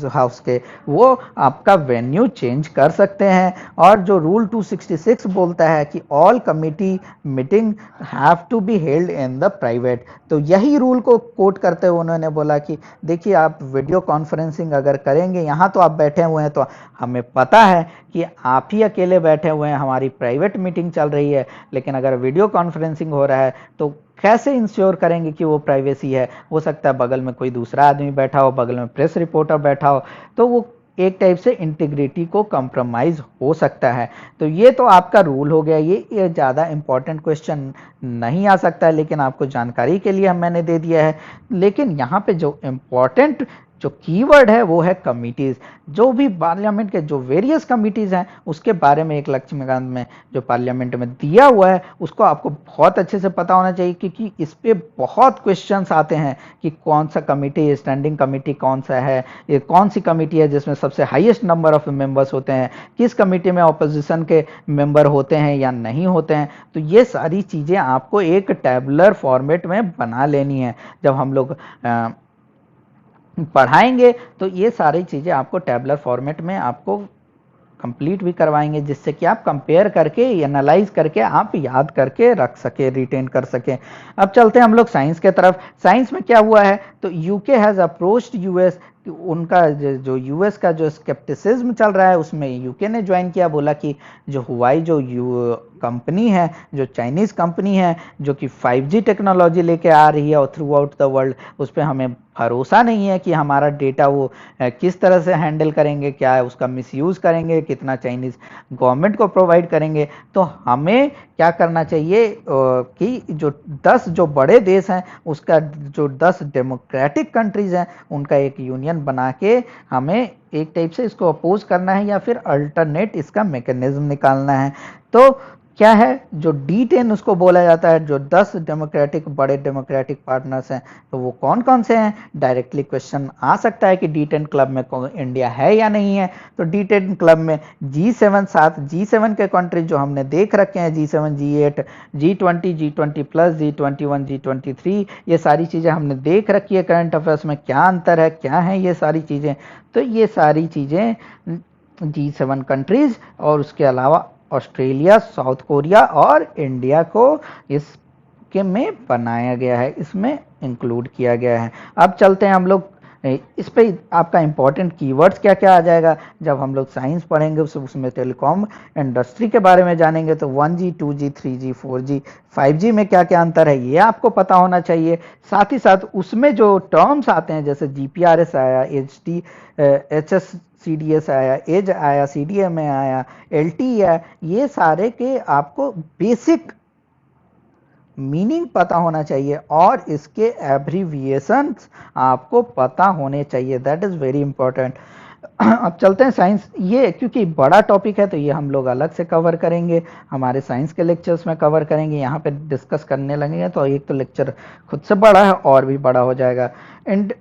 हाउस के, वो आपका वेन्यू चेंज कर सकते हैं। और जो रूल 266 बोलता है कि all committee meeting have to be held in the private, तो यही रूल को कोट करते हुए उन्होंने बोला कि देखिए आप वीडियो कॉन्फ्रेंसिंग अगर करेंगे, यहाँ तो आप बैठे हुए हैं तो हमें पता है कि आप ही अकेले बैठे हुए हैं, हमारी प्राइवेट मीटिंग चल रही है, लेकिन अगर वीडियो कॉन्फ्रेंसिंग हो रहा है तो कैसे इंश्योर करेंगे कि वो प्राइवेसी है? हो सकता है बगल में कोई दूसरा आदमी बैठा हो, बगल में प्रेस रिपोर्टर बैठा हो, तो वो एक टाइप से इंटीग्रिटी को कंप्रोमाइज हो सकता है। तो ये तो आपका रूल हो गया, ये ज़्यादा इंपॉर्टेंट क्वेश्चन नहीं आ सकता है, लेकिन आपको जानकारी के लिए मैंने दे दिया है। लेकिन यहाँ पे जो इम्पॉर्टेंट जो कीवर्ड है वो है कमिटीज। जो भी पार्लियामेंट के जो वेरियस कमिटीज हैं उसके बारे में एक लक्ष्मीकांत में जो पार्लियामेंट में दिया हुआ है उसको आपको बहुत अच्छे से पता होना चाहिए, क्योंकि इस पे बहुत क्वेश्चंस आते हैं कि कौन सा कमिटी, स्टैंडिंग कमिटी कौन सा है, ये कौन सी कमिटी है जिसमें सबसे हाईएस्ट नंबर ऑफ मेंबर्स होते हैं, किस कमिटी में ऑपोजिशन के मेंबर होते हैं या नहीं होते हैं। तो ये सारी चीज़ें आपको एक टैबुलर फॉर्मेट में बना लेनी है। जब हम लोग पढ़ाएंगे तो ये सारी चीज़ें आपको टैबुलर फॉर्मेट में आपको कंप्लीट भी करवाएंगे, जिससे कि आप कंपेयर करके, एनालाइज करके आप याद करके रख सके, रिटेन कर सके। अब चलते हैं हम लोग साइंस के तरफ। साइंस में क्या हुआ है, तो यूके हैज़ अप्रोच्ड यूएस, उनका जो यूएस का जो स्केप्टिसिज्म चल रहा है उसमें यूके ने ज्वाइन किया, बोला कि जो हुआई जो कंपनी है, जो चाइनीज़ कंपनी है जो कि 5G टेक्नोलॉजी लेके आ रही है और थ्रू आउट द वर्ल्ड, उस पर हमें भरोसा नहीं है कि हमारा डेटा वो किस तरह से हैंडल करेंगे, क्या है उसका मिसयूज़ करेंगे, कितना चाइनीज़ गवर्नमेंट को प्रोवाइड करेंगे। तो हमें क्या करना चाहिए कि जो 10 जो बड़े देश हैं उसका, जो 10 डेमोक्रेटिक कंट्रीज़ हैं उनका एक यूनियन बना के हमें एक टाइप से इसको अपोज करना है या फिर अल्टरनेट इसका मैकेनिज्म निकालना है। तो क्या है, जो D10 उसको बोला जाता है, जो 10 डेमोक्रेटिक बड़े डेमोक्रेटिक पार्टनर्स हैं, तो वो कौन कौन से हैं? डायरेक्टली क्वेश्चन आ सकता है कि D10 क्लब में इंडिया है या नहीं है। तो D10 क्लब में G7, 7 G7 के कंट्रीज जो हमने देख रखे हैं, G7, G8, G20, G20 plus, G21, G23, ये सारी चीज़ें हमने देख रखी है। करंट अफेयर्स में क्या अंतर है, क्या है ये सारी चीज़ें, तो ये सारी चीज़ें G7 कंट्रीज और उसके अलावा ऑस्ट्रेलिया, साउथ कोरिया और इंडिया को इसके में बनाया गया है, इसमें इंक्लूड किया गया है। अब चलते हैं हम लोग इस पे, आपका इंपॉर्टेंट कीवर्ड्स क्या क्या आ जाएगा जब हम लोग साइंस पढ़ेंगे, उसमें टेलीकॉम इंडस्ट्री के बारे में जानेंगे। तो 1G, 2G, 3G, 4G, 5G में क्या क्या अंतर है ये आपको पता होना चाहिए। साथ ही साथ उसमें जो टर्म्स आते हैं जैसे GPRS आया, HSCDS आया, एज आया, CDMA आया, LTE आया, ये सारे के आपको बेसिक मीनिंग पता होना चाहिए और इसके एब्रीविएशंस आपको पता होने चाहिए। That is very important. अब चलते हैं साइंस, ये क्योंकि बड़ा टॉपिक है तो ये हम लोग अलग से कवर करेंगे, हमारे साइंस के लेक्चर्स में कवर करेंगे। यहाँ पे डिस्कस करने लगेंगे तो एक तो लेक्चर खुद से बड़ा है और भी बड़ा हो जाएगा। एंड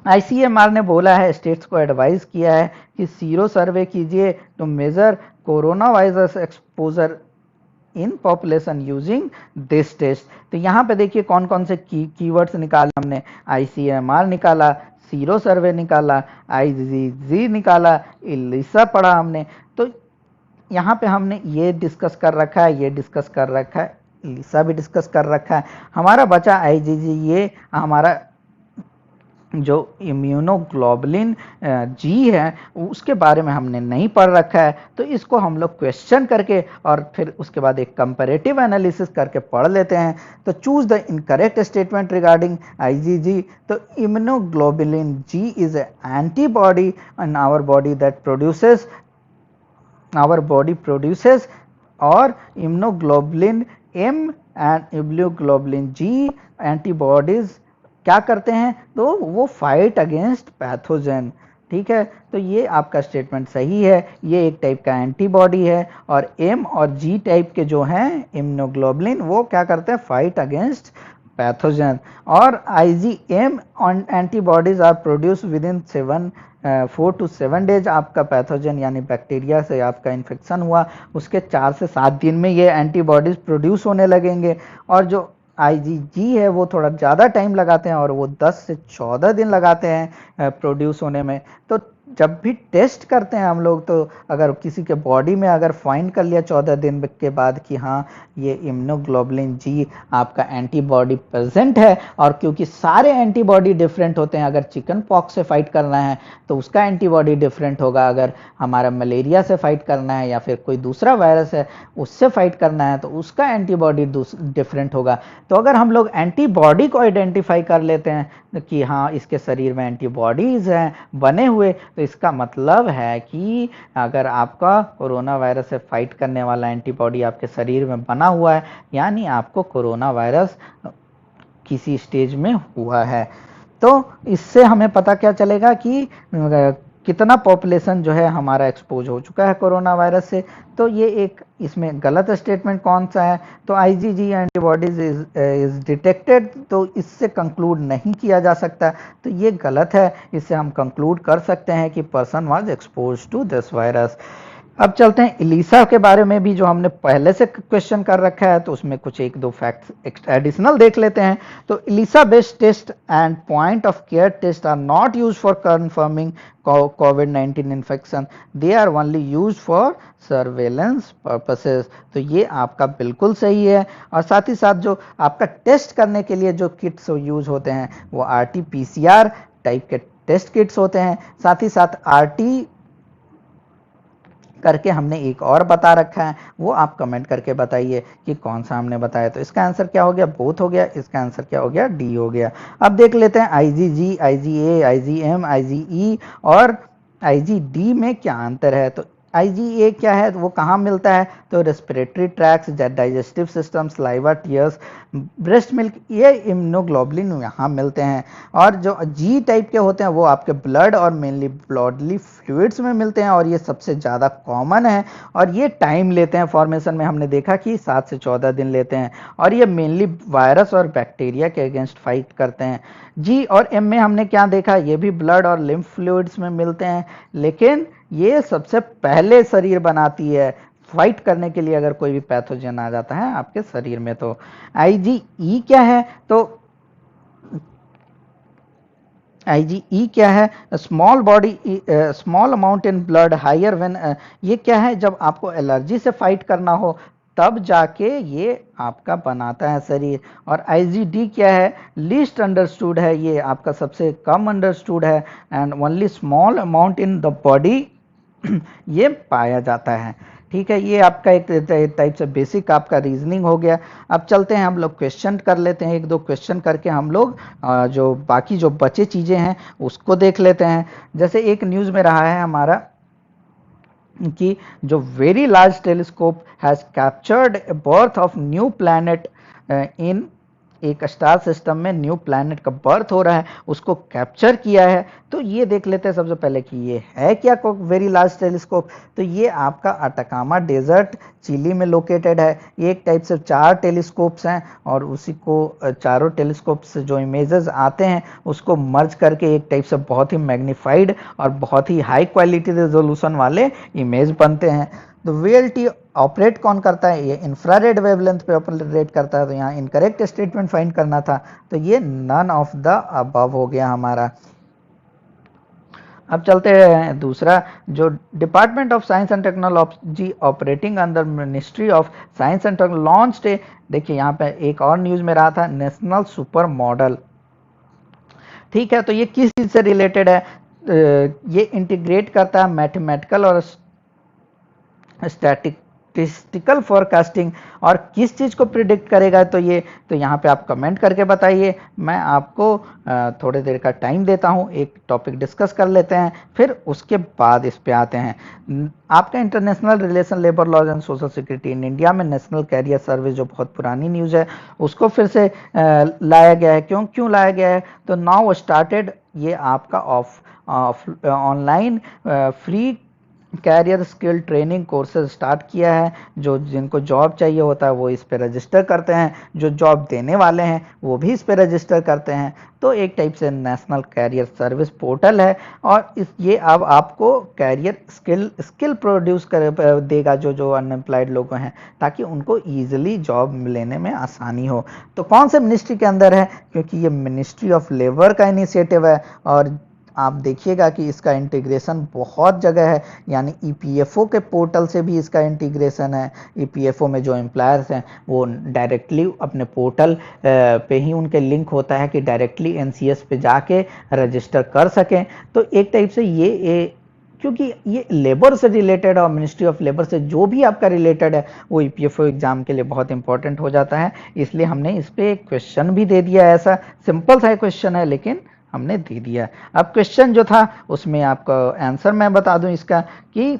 ICMR ने बोला है, स्टेट्स को एडवाइस किया है कि सीरो सर्वे कीजिए to measure corona virus exposure in population using this test. तो यहाँ पे देखिए कौन कौन से कीवर्ड्स निकाले हमने। ICMR निकाला, सीरो सर्वे निकाला, IgG निकाला, इलिसा पढ़ा हमने। तो यहाँ पे हमने ये डिस्कस कर रखा है, ये डिस्कस कर रखा है, इलिसा भी डिस्कस कर रखा है। हमारा बचा IgG, ये हमारा जो इम्यूनोग्लोबुलिन जी है उसके बारे में हमने नहीं पढ़ रखा है, तो इसको हम लोग क्वेश्चन करके और फिर उसके बाद एक कंपैरेटिव एनालिसिस करके पढ़ लेते हैं। तो choose the incorrect statement regarding IgG। तो immunoglobulin G is antibody in our body that produces, our body produces, और immunoglobulin M and immunoglobulin G antibodies क्या करते हैं, तो वो फाइट अगेंस्ट पैथोजन। ठीक है, तो ये आपका स्टेटमेंट सही है, ये एक टाइप का एंटीबॉडी है, और M और G टाइप के जो हैं इम्यूनोग्लोबुलिन वो क्या करते हैं, फाइट अगेंस्ट पैथोजन। और IgM antibodies are produce within 4 to 7 days आपका पैथोजन यानी बैक्टीरिया से आपका इन्फेक्शन हुआ, उसके 4 से 7 दिन में ये एंटीबॉडीज प्रोड्यूस होने लगेंगे। और जो आईजीजी है वो थोड़ा ज़्यादा टाइम लगाते हैं और वो 10 से 14 दिन लगाते हैं प्रोड्यूस होने में। तो जब भी टेस्ट करते हैं हम लोग, तो अगर किसी के बॉडी में अगर फाइंड कर लिया 14 दिन के बाद कि हाँ ये इम्यूनोग्लोबुलिन जी आपका एंटीबॉडी प्रेजेंट है, और क्योंकि सारे एंटीबॉडी डिफरेंट होते हैं, अगर चिकन पॉक्स से फाइट करना है तो उसका एंटीबॉडी डिफरेंट होगा, अगर हमारा मलेरिया से फाइट करना है या फिर कोई दूसरा वायरस है उससे फाइट करना है तो उसका एंटीबॉडी डिफरेंट होगा। तो अगर हम लोग एंटीबॉडी को आइडेंटिफाई कर लेते हैं कि हाँ इसके शरीर में एंटीबॉडीज हैं बने हुए, तो इसका मतलब है कि अगर आपका कोरोना वायरस से फाइट करने वाला एंटीबॉडी आपके शरीर में बना हुआ है, यानी आपको कोरोना वायरस किसी स्टेज में हुआ है। तो इससे हमें पता क्या चलेगा कि कितना पॉपुलेशन जो है हमारा एक्सपोज हो चुका है कोरोना वायरस से। तो ये एक इसमें गलत स्टेटमेंट कौन सा है, तो आईजीजी एंटीबॉडीज इज डिटेक्टेड, तो इससे कंक्लूड नहीं किया जा सकता, तो ये गलत है। इससे हम कंक्लूड कर सकते हैं कि person was expose to this virus. अब चलते हैं इलीसा के बारे में भी, जो हमने पहले से क्वेश्चन कर रखा है, तो उसमें कुछ 1-2 फैक्ट्स एडिशनल देख लेते हैं। तो ELISA based test and point of care test are not used for confirming कोविड-19 infection, they are only used for surveillance purposes. तो ये आपका बिल्कुल सही है। और साथ ही साथ जो आपका टेस्ट करने के लिए जो किट्स यूज होते हैं वो RT-PCR टाइप के टेस्ट किट्स होते हैं। साथ ही साथ RT करके हमने एक और बता रखा है, वो आप कमेंट करके बताइए कि कौन सा हमने बताया। तो इसका आंसर क्या हो गया, बोथ हो गया। इसका आंसर क्या हो गया, डी हो गया। अब देख लेते हैं आईजीजी, आईजीए, आईजीएम, आईजीई और आईजीडी में क्या अंतर है। तो आईजीए क्या है, वो कहाँ मिलता है, तो respiratory tract, digestive system, saliva, tears, breast milk, ये इम्यूनोग्लोबुलिन यहाँ मिलते हैं। और जो जी टाइप के होते हैं वो आपके ब्लड और मेनली ब्लॉडली फ्लूइड्स में मिलते हैं, और ये सबसे ज़्यादा कॉमन है। और ये टाइम लेते हैं फॉर्मेशन में, हमने देखा कि 7 से 14 दिन लेते हैं, और ये मेनली वायरस और बैक्टीरिया के अगेंस्ट फाइट करते हैं। जी और एम में हमने क्या देखा, ये भी ब्लड और लिम्फ फ्लूइड्स में मिलते हैं, लेकिन ये सबसे पहले शरीर बनाती है फाइट करने के लिए अगर कोई भी पैथोजन आ जाता है आपके शरीर में। तो आईजीई क्या है, तो आईजीई क्या है, small body small amount in blood higher when, ये क्या है, जब आपको एलर्जी से फाइट करना हो तब जाके ये आपका बनाता है शरीर। और आईजीडी क्या है, लीस्ट अंडरस्टूड है, ये आपका सबसे कम अंडरस्टूड है, and only small amount in the body ये पाया जाता है। ठीक है, ये आपका एक टाइप से बेसिक आपका रीजनिंग हो गया। अब चलते हैं हम लोग क्वेश्चन कर लेते हैं, 1-2 क्वेश्चन करके हम लोग जो बाकी जो बचे चीज़ें हैं उसको देख लेते हैं। जैसे एक न्यूज़ में रहा है हमारा कि जो very large telescope has captured birth of new planet in, एक स्टार सिस्टम में न्यू प्लैनेट का बर्थ हो रहा है उसको कैप्चर किया है। तो ये देख लेते हैं सबसे पहले कि ये है क्या वेरी लार्ज टेलीस्कोप। तो ये आपका अटाकामा डेजर्ट चिली में लोकेटेड है। ये एक टाइप से 4 टेलीस्कोप्स हैं, और उसी को चारों टेलीस्कोप से जो इमेजेस आते हैं उसको मर्ज करके एक टाइप से बहुत ही मैग्नीफाइड और बहुत ही हाई क्वालिटी रेजोल्यूशन वाले इमेज बनते हैं। तो वीएलटी ऑपरेट कौन करता है, ये इंफ्रारेड वेवलेंथ पे ऑपरेट करता है। तो यहाँ इनकरेक्ट स्टेटमेंट फाइंड करना था, तो ये नन ऑफ द अबव हो गया हमारा। अब चलते हैं दूसरा, जो department of science and technology operating under ministry of science and technology launched ए, देखिए यहाँ पे एक और न्यूज में रहा था नेशनल सुपर मॉडल। ठीक है, तो ये किस चीज से रिलेटेड है, ये इंटीग्रेट करता है मैथमेटिकल और स्टैटिस्टिकल फोरकास्टिंग, और किस चीज़ को प्रिडिक्ट करेगा। तो ये, तो यहाँ पे आप कमेंट करके बताइए, मैं आपको थोड़ी देर का टाइम देता हूँ, एक टॉपिक डिस्कस कर लेते हैं, फिर उसके बाद इस पे आते हैं। आपका international relation, labour laws and social security in India में नेशनल कैरियर सर्विस, जो बहुत पुरानी न्यूज़ है, उसको फिर से लाया गया है। क्यों लाया गया है, तो नाउ स्टार्टेड, ये आपका online free career skill training courses start किया है। जो जिनको जॉब चाहिए होता है वो इस पे रजिस्टर करते हैं, जो जॉब देने वाले हैं वो भी इस पे रजिस्टर करते हैं। तो एक टाइप से नेशनल कैरियर सर्विस पोर्टल है, और ये अब आपको कैरियर स्किल प्रोड्यूस कर देगा जो जो अनएम्प्लॉयड लोग हैं, ताकि उनको ईजिली जॉब लेने में आसानी हो। तो कौन से मिनिस्ट्री के अंदर है, क्योंकि ये मिनिस्ट्री ऑफ लेबर का इनिशिएटिव है, और आप देखिएगा कि इसका इंटीग्रेशन बहुत जगह है, यानी ईपीएफओ के पोर्टल से भी इसका इंटीग्रेशन है। ईपीएफओ में जो एम्प्लॉयर्स हैं वो डायरेक्टली अपने पोर्टल पे ही उनके लिंक होता है कि डायरेक्टली एनसीएस पे जाके रजिस्टर कर सकें। तो एक टाइप से ये क्योंकि ये लेबर से रिलेटेड और मिनिस्ट्री ऑफ लेबर से जो भी आपका रिलेटेड है वो ईपीएफओ एग्जाम के लिए बहुत इंपॉर्टेंट हो जाता है, इसलिए हमने इस पे एक क्वेश्चन भी दे दिया है। ऐसा सिंपल सा क्वेश्चन है लेकिन हमने दे दिया। अब क्वेश्चन जो था उसमें आपका आंसर मैं बता दूं इसका कि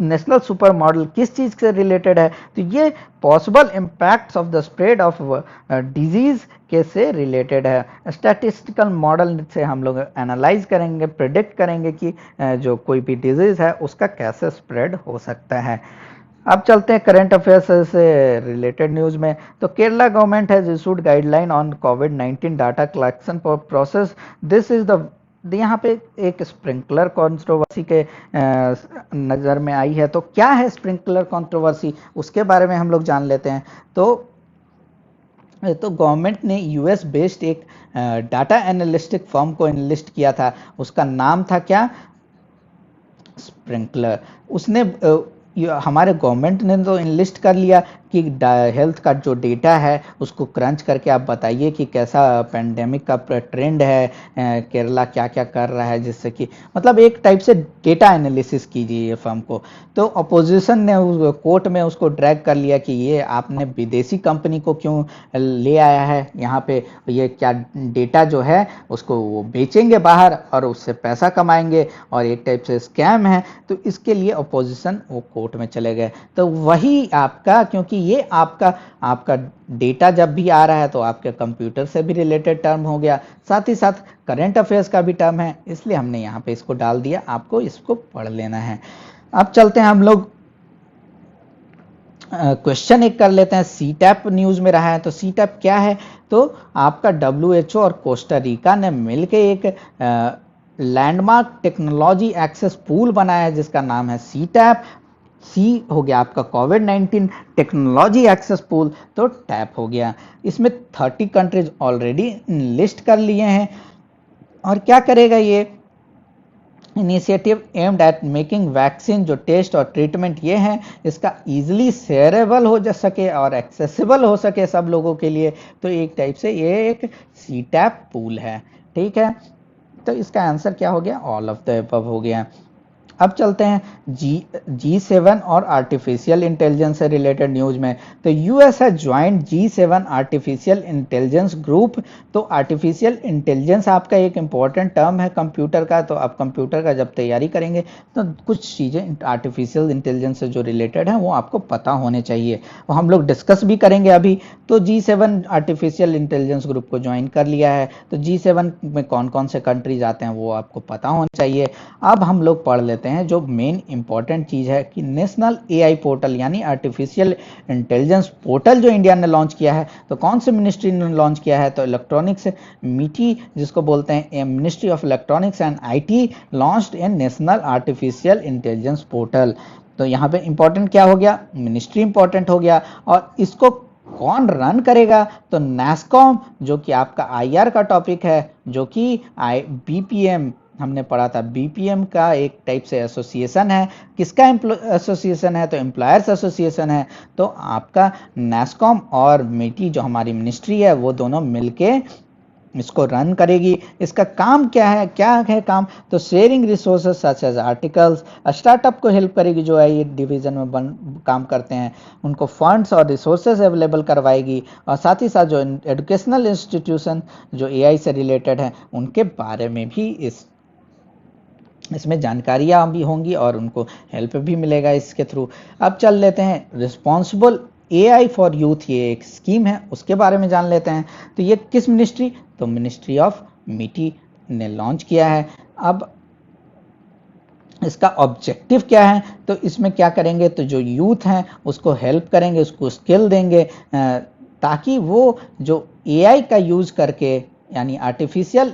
नेशनल सुपर मॉडल किस चीज से रिलेटेड है, तो ये possible impacts of the spread of disease के से रिलेटेड है। स्टैटिस्टिकल मॉडल से हम लोग एनालाइज करेंगे, प्रिडिक्ट करेंगे कि जो कोई भी डिजीज है उसका कैसे स्प्रेड हो सकता है। अब चलते हैं करंट अफेयर्स से रिलेटेड न्यूज में। तो Kerala government has issued guideline on covid data collection process. This is the यहाँ पे एक स्प्रिंकलर कंट्रोवर्सी के नज़र में आई है। तो क्या है स्प्रिंकलर कंट्रोवर्सी, उसके बारे में हम लोग जान लेते हैं। तो गवर्नमेंट ने यूएस बेस्ड एक डाटा एनालिस्टिक फर्म को एनालिस्ट किया था, उसका नाम था क्या, स्प्रिंकलर। उसने हमारे गवर्नमेंट ने तो इनलिस्ट कर लिया कि हेल्थ का जो डेटा है उसको क्रंच करके आप बताइए कि कैसा पेंडेमिक का ट्रेंड है, केरला क्या क्या कर रहा है, जिससे कि मतलब एक टाइप से डेटा एनालिसिस कीजिए ये फर्म को। तो अपोजिशन ने कोर्ट में उसको ड्रैग कर लिया कि ये आपने विदेशी कंपनी को क्यों ले आया है यहाँ पे, ये क्या डेटा जो है उसको वो बेचेंगे बाहर और उससे पैसा कमाएंगे और एक टाइप से स्कैम है। तो इसके लिए अपोजिशन वो कोर्ट में चले गए। तो वही आपका, क्योंकि ये आपका डेटा जब भी आ रहा है तो आपके कंप्यूटर से भी रिलेटेड टर्म हो गया, साथ ही साथ करंट अफेयर्स का भी टर्म है, इसलिए हमने यहाँ पे इसको डाल दिया, आपको इसको पढ़ लेना है। अब चलते हैं हम लोग क्वेश्चन एक कर लेते हैं। सीटैप न्यूज में रहा है, तो सीटैप क्या है, तो आपका डब्ल्यूएचओ और कोस्टा रिका ने मिलकर एक लैंडमार्क टेक्नोलॉजी एक्सेस पूल बनाया है जिसका नाम है सीटैप। सी हो गया आपका कोविड-19 टेक्नोलॉजी एक्सेस पूल, तो टैप हो गया। इसमें 30 कंट्रीज ऑलरेडी लिस्ट कर लिए हैं। और क्या करेगा ये initiative, aimed at making vaccine, जो टेस्ट और ट्रीटमेंट ये है इसका इजीली शेयरेबल हो जा सके और एक्सेसिबल हो सके सब लोगों के लिए। तो एक टाइप से ये एक सीटैप पूल है, ठीक है। तो इसका आंसर क्या हो गया, ऑल ऑफ द अबव हो गया। अब चलते हैं G7 और आर्टिफिशियल इंटेलिजेंस से रिलेटेड न्यूज में। तो यूएस है joint G7 artificial intelligence group. तो आर्टिफिशियल इंटेलिजेंस आपका एक इंपॉर्टेंट टर्म है कंप्यूटर का, तो आप कंप्यूटर का जब तैयारी करेंगे तो कुछ चीज़ें आर्टिफिशियल इंटेलिजेंस से जो रिलेटेड है वो आपको पता होने चाहिए, वो हम लोग डिस्कस भी करेंगे अभी। तो G7 आर्टिफिशियल इंटेलिजेंस ग्रुप को ज्वाइन कर लिया है। तो G7 में कौन कौन से कंट्रीज आते हैं वो आपको पता होना चाहिए। अब हम लोग पढ़ लेते हैं जो मेन इंपॉर्टेंट चीज है कि नेशनल एआई पोर्टल यानी आर्टिफिशियल इंटेलिजेंस पोर्टल जो इंडिया ने लॉन्च किया है, तो कौन से मिनिस्ट्री ने लॉन्च किया है, तो इलेक्ट्रॉनिक्स मिटी जिसको बोलते हैं, ministry of electronics and IT launched A national artificial intelligence portal. तो यहाँ पे इंपॉर्टेंट क्या हो गया, मिनिस्ट्री इंपॉर्टेंट हो गया। और इसको कौन रन करेगा, तो नैस्कॉम, जो कि आपका आईआर का टॉपिक है, जो कि बीपीएम हमने पढ़ा था, बीपीएम का एक टाइप से एसोसिएशन है। किसका एसोसिएशन है, तो एम्प्लॉयर्स एसोसिएशन है। तो आपका नैस्कॉम और मिटी जो हमारी मिनिस्ट्री है वो दोनों मिलके इसको रन करेगी। इसका काम क्या है काम, तो sharing resources such as articles, startup को हेल्प करेगी जो है ये डिवीजन में काम करते हैं, उनको फंड्स और रिसोर्सेज अवेलेबल करवाएगी। और साथ ही साथ जो एजुकेशनल इंस्टीट्यूशन जो एआई से रिलेटेड हैं उनके बारे में भी इसमें जानकारियाँ भी होंगी और उनको हेल्प भी मिलेगा इसके थ्रू। अब चल लेते हैं रिस्पॉन्सिबल एआई फॉर यूथ, ये एक स्कीम है उसके बारे में जान लेते हैं। तो ये किस मिनिस्ट्री, तो मिनिस्ट्री ऑफ मिटी ने लॉन्च किया है। अब इसका ऑब्जेक्टिव क्या है, तो इसमें क्या करेंगे, तो जो यूथ हैं उसको हेल्प करेंगे, उसको स्किल देंगे ताकि वो जो एआई का यूज करके, यानी आर्टिफिशियल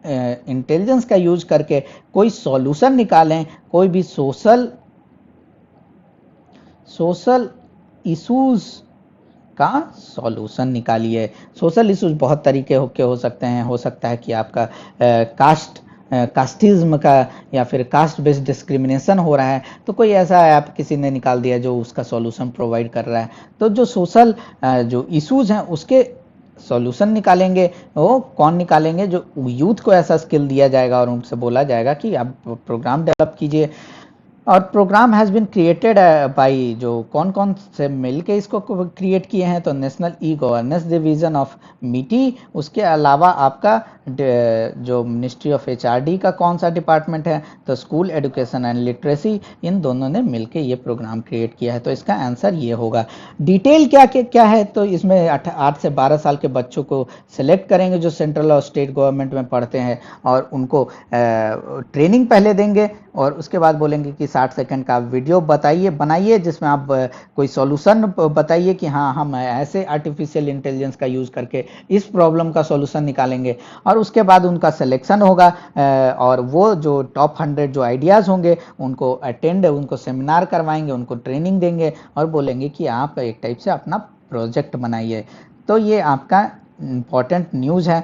इंटेलिजेंस का यूज करके कोई सॉल्यूशन निकालें, कोई भी सोशल इश्यूज का सॉल्यूशन निकालिए। सोशल इश्यूज बहुत तरीके के हो सकते हैं, हो सकता है कि आपका कास्टिज्म का या फिर कास्ट बेस्ड डिस्क्रिमिनेशन हो रहा है, तो कोई ऐसा ऐप किसी ने निकाल दिया जो उसका सॉल्यूशन प्रोवाइड कर रहा है। तो जो सोशल जो इश्यूज हैं उसके सॉल्यूशन निकालेंगे। वो कौन निकालेंगे, जो यूथ को ऐसा स्किल दिया जाएगा और उनसे बोला जाएगा कि आप प्रोग्राम डेवलप कीजिए। और programme has been created by, जो कौन कौन से मिल के इसको क्रिएट किए हैं, तो national e governance division of मीटी, उसके अलावा आपका जो मिनिस्ट्री ऑफ एचआरडी का कौन सा डिपार्टमेंट है, तो स्कूल एजुकेशन एंड लिटरेसी, इन दोनों ने मिलके ये प्रोग्राम क्रिएट किया है। तो इसका आंसर ये होगा। डिटेल क्या है, तो इसमें 8 से 12 साल के बच्चों को सिलेक्ट करेंगे जो सेंट्रल और स्टेट गवर्नमेंट में पढ़ते हैं, और उनको ट्रेनिंग पहले देंगे और उसके बाद बोलेंगे कि 60 सेकंड का वीडियो बनाइए जिसमें आप कोई सॉल्यूशन बताइए कि हाँ हम ऐसे आर्टिफिशियल इंटेलिजेंस का यूज़ करके इस प्रॉब्लम का सॉल्यूशन निकालेंगे। और उसके बाद उनका सिलेक्शन होगा और वो जो टॉप 100 जो आइडियाज़ होंगे उनको सेमिनार करवाएंगे, उनको ट्रेनिंग देंगे और बोलेंगे कि आप एक टाइप से अपना प्रोजेक्ट बनाइए। तो ये आपका इम्पॉर्टेंट न्यूज़ है।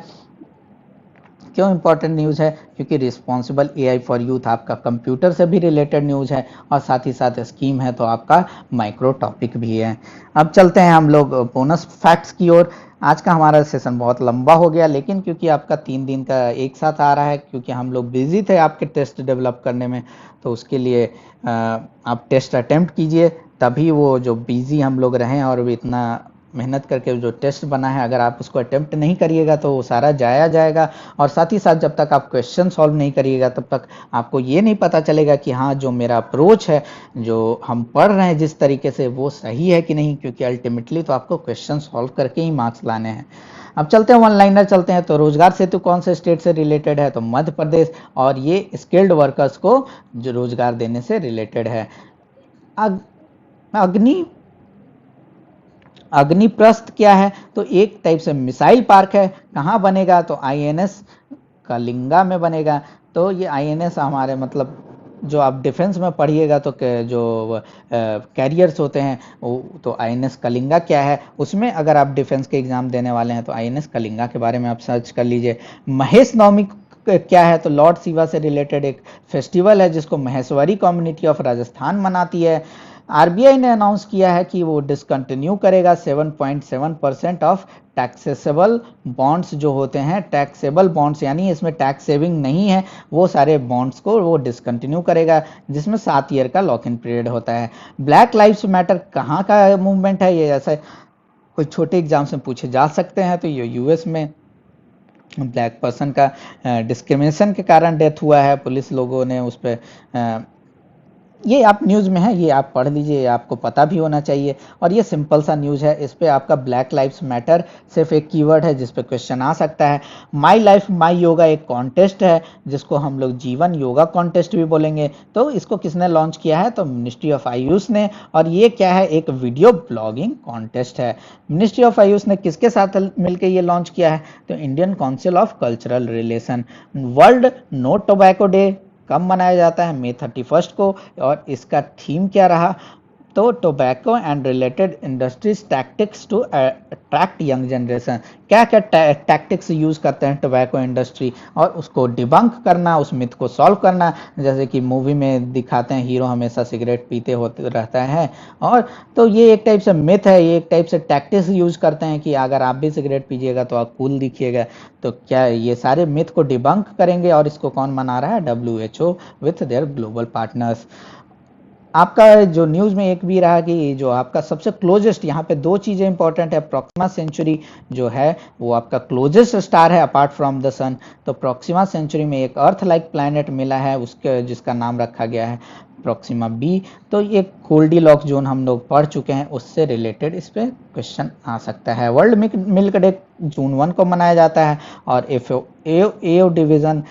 क्यों इंपॉर्टेंट न्यूज़ है, क्योंकि रिस्पॉन्सिबल एआई फॉर यूथ आपका कंप्यूटर से भी रिलेटेड न्यूज़ है और साथ ही साथ स्कीम है, तो आपका माइक्रो टॉपिक भी है। अब चलते हैं हम लोग बोनस फैक्ट्स की ओर। आज का हमारा सेशन बहुत लंबा हो गया, लेकिन क्योंकि आपका 3 दिन का एक साथ आ रहा है, क्योंकि हम लोग बिजी थे आपके टेस्ट डेवलप करने में, तो उसके लिए आप टेस्ट अटेम्प्ट कीजिए, तभी वो जो बिजी हम लोग रहें और इतना मेहनत करके जो टेस्ट बना है, अगर आप उसको अटेम्प्ट नहीं करिएगा तो वो सारा जाया जाएगा। और साथ ही साथ जब तक आप क्वेश्चन सॉल्व नहीं करिएगा तब तक आपको ये नहीं पता चलेगा कि हाँ जो मेरा अप्रोच है, जो हम पढ़ रहे हैं जिस तरीके से, वो सही है कि नहीं, क्योंकि अल्टीमेटली तो आपको क्वेश्चन सॉल्व करके ही मार्क्स लाने हैं। अब चलते हैं वन लाइनर चलते हैं। तो रोजगार सेतु कौन से स्टेट से रिलेटेड है, तो मध्य प्रदेश, और ये स्किल्ड वर्कर्स को जो रोजगार देने से रिलेटेड है। अग्निप्रस्थ क्या है, तो एक टाइप से मिसाइल पार्क है। कहाँ बनेगा, तो आईएनएस कलिंगा में बनेगा। तो ये आईएनएस हमारे मतलब जो आप डिफेंस में पढ़िएगा तो जो कैरियर्स होते हैं तो आईएनएस कलिंगा क्या है, उसमें अगर आप डिफेंस के एग्जाम देने वाले हैं तो आईएनएस कलिंगा के बारे में आप सर्च कर लीजिए। महेश नवमी क्या है, तो लॉर्ड शिवा से रिलेटेड एक फेस्टिवल है जिसको महेश्वरी कम्युनिटी ऑफ राजस्थान मनाती है। आरबीआई ने अनाउंस किया है कि वो डिसकंटिन्यू करेगा 7.7% ऑफ टैक्सेबल बॉन्ड्स जो होते हैं, टैक्सेबल बॉन्ड्स यानी इसमें टैक्स सेविंग नहीं है, वो सारे बॉन्ड्स को वो डिसकंटिन्यू करेगा, जिसमें 7 ईयर का लॉक इन पीरियड होता है। ब्लैक लाइव्स मैटर कहाँ का मूवमेंट है, ये ऐसा कोई छोटे एग्जाम से पूछे जा सकते हैं, तो ये यूएस में ब्लैक पर्सन का डिस्क्रिमिनेशन के कारण डेथ हुआ है, पुलिस लोगों ने उस पर ये आप न्यूज़ में है, ये आप पढ़ लीजिए, ये आपको पता भी होना चाहिए। और ये सिंपल सा न्यूज़ है, इस पे आपका ब्लैक लाइव्स मैटर सिर्फ एक कीवर्ड है जिस पे क्वेश्चन आ सकता है। माई लाइफ माई योगा एक कॉन्टेस्ट है जिसको हम लोग जीवन योगा कॉन्टेस्ट भी बोलेंगे। तो इसको किसने लॉन्च किया है, तो मिनिस्ट्री ऑफ आयुष ने। और ये क्या है, एक वीडियो ब्लॉगिंग कॉन्टेस्ट है। मिनिस्ट्री ऑफ आयुष ने किसके साथ मिलकर ये लॉन्च किया है, तो Indian council of cultural relation. World no tobacco day कब मनाया जाता है, मई 31 को, और इसका थीम क्या रहा, तो tobacco and related industries tactics to attract young generation. क्या क्या टैक्टिक्स यूज करते हैं टोबैको इंडस्ट्री, और उसको डिबंक करना, उस मिथ को सॉल्व करना। जैसे कि मूवी में दिखाते हैं हीरो हमेशा सिगरेट पीते होते रहता है, और तो ये एक टाइप से मिथ है, ये एक टाइप से टैक्टिक्स यूज करते हैं कि अगर आप भी सिगरेट पीजिएगा तो आप कूल दिखिएगा। तो क्या ये सारे मिथ को डिबंक करेंगे, और इसको कौन मना रहा है, WHO with their global partners. आपका जो न्यूज़ में एक भी रहा कि जो आपका सबसे क्लोजेस्ट, यहाँ पे 2 चीज़ें इंपॉर्टेंट है। प्रॉक्सिमा सेंचुरी जो है वो आपका क्लोजेस्ट स्टार है अपार्ट फ्रॉम द सन। तो प्रॉक्सिमा सेंचुरी में एक अर्थ लाइक प्लैनेट मिला है, उसके जिसका नाम रखा गया है प्रॉक्सिमा बी। तो ये गोल्डीलॉक्स जोन हम लोग पढ़ चुके हैं, उससे रिलेटेड इस पर क्वेश्चन आ सकता है। वर्ल्ड मिल्क डे जून 1 को मनाया जाता है, और AO division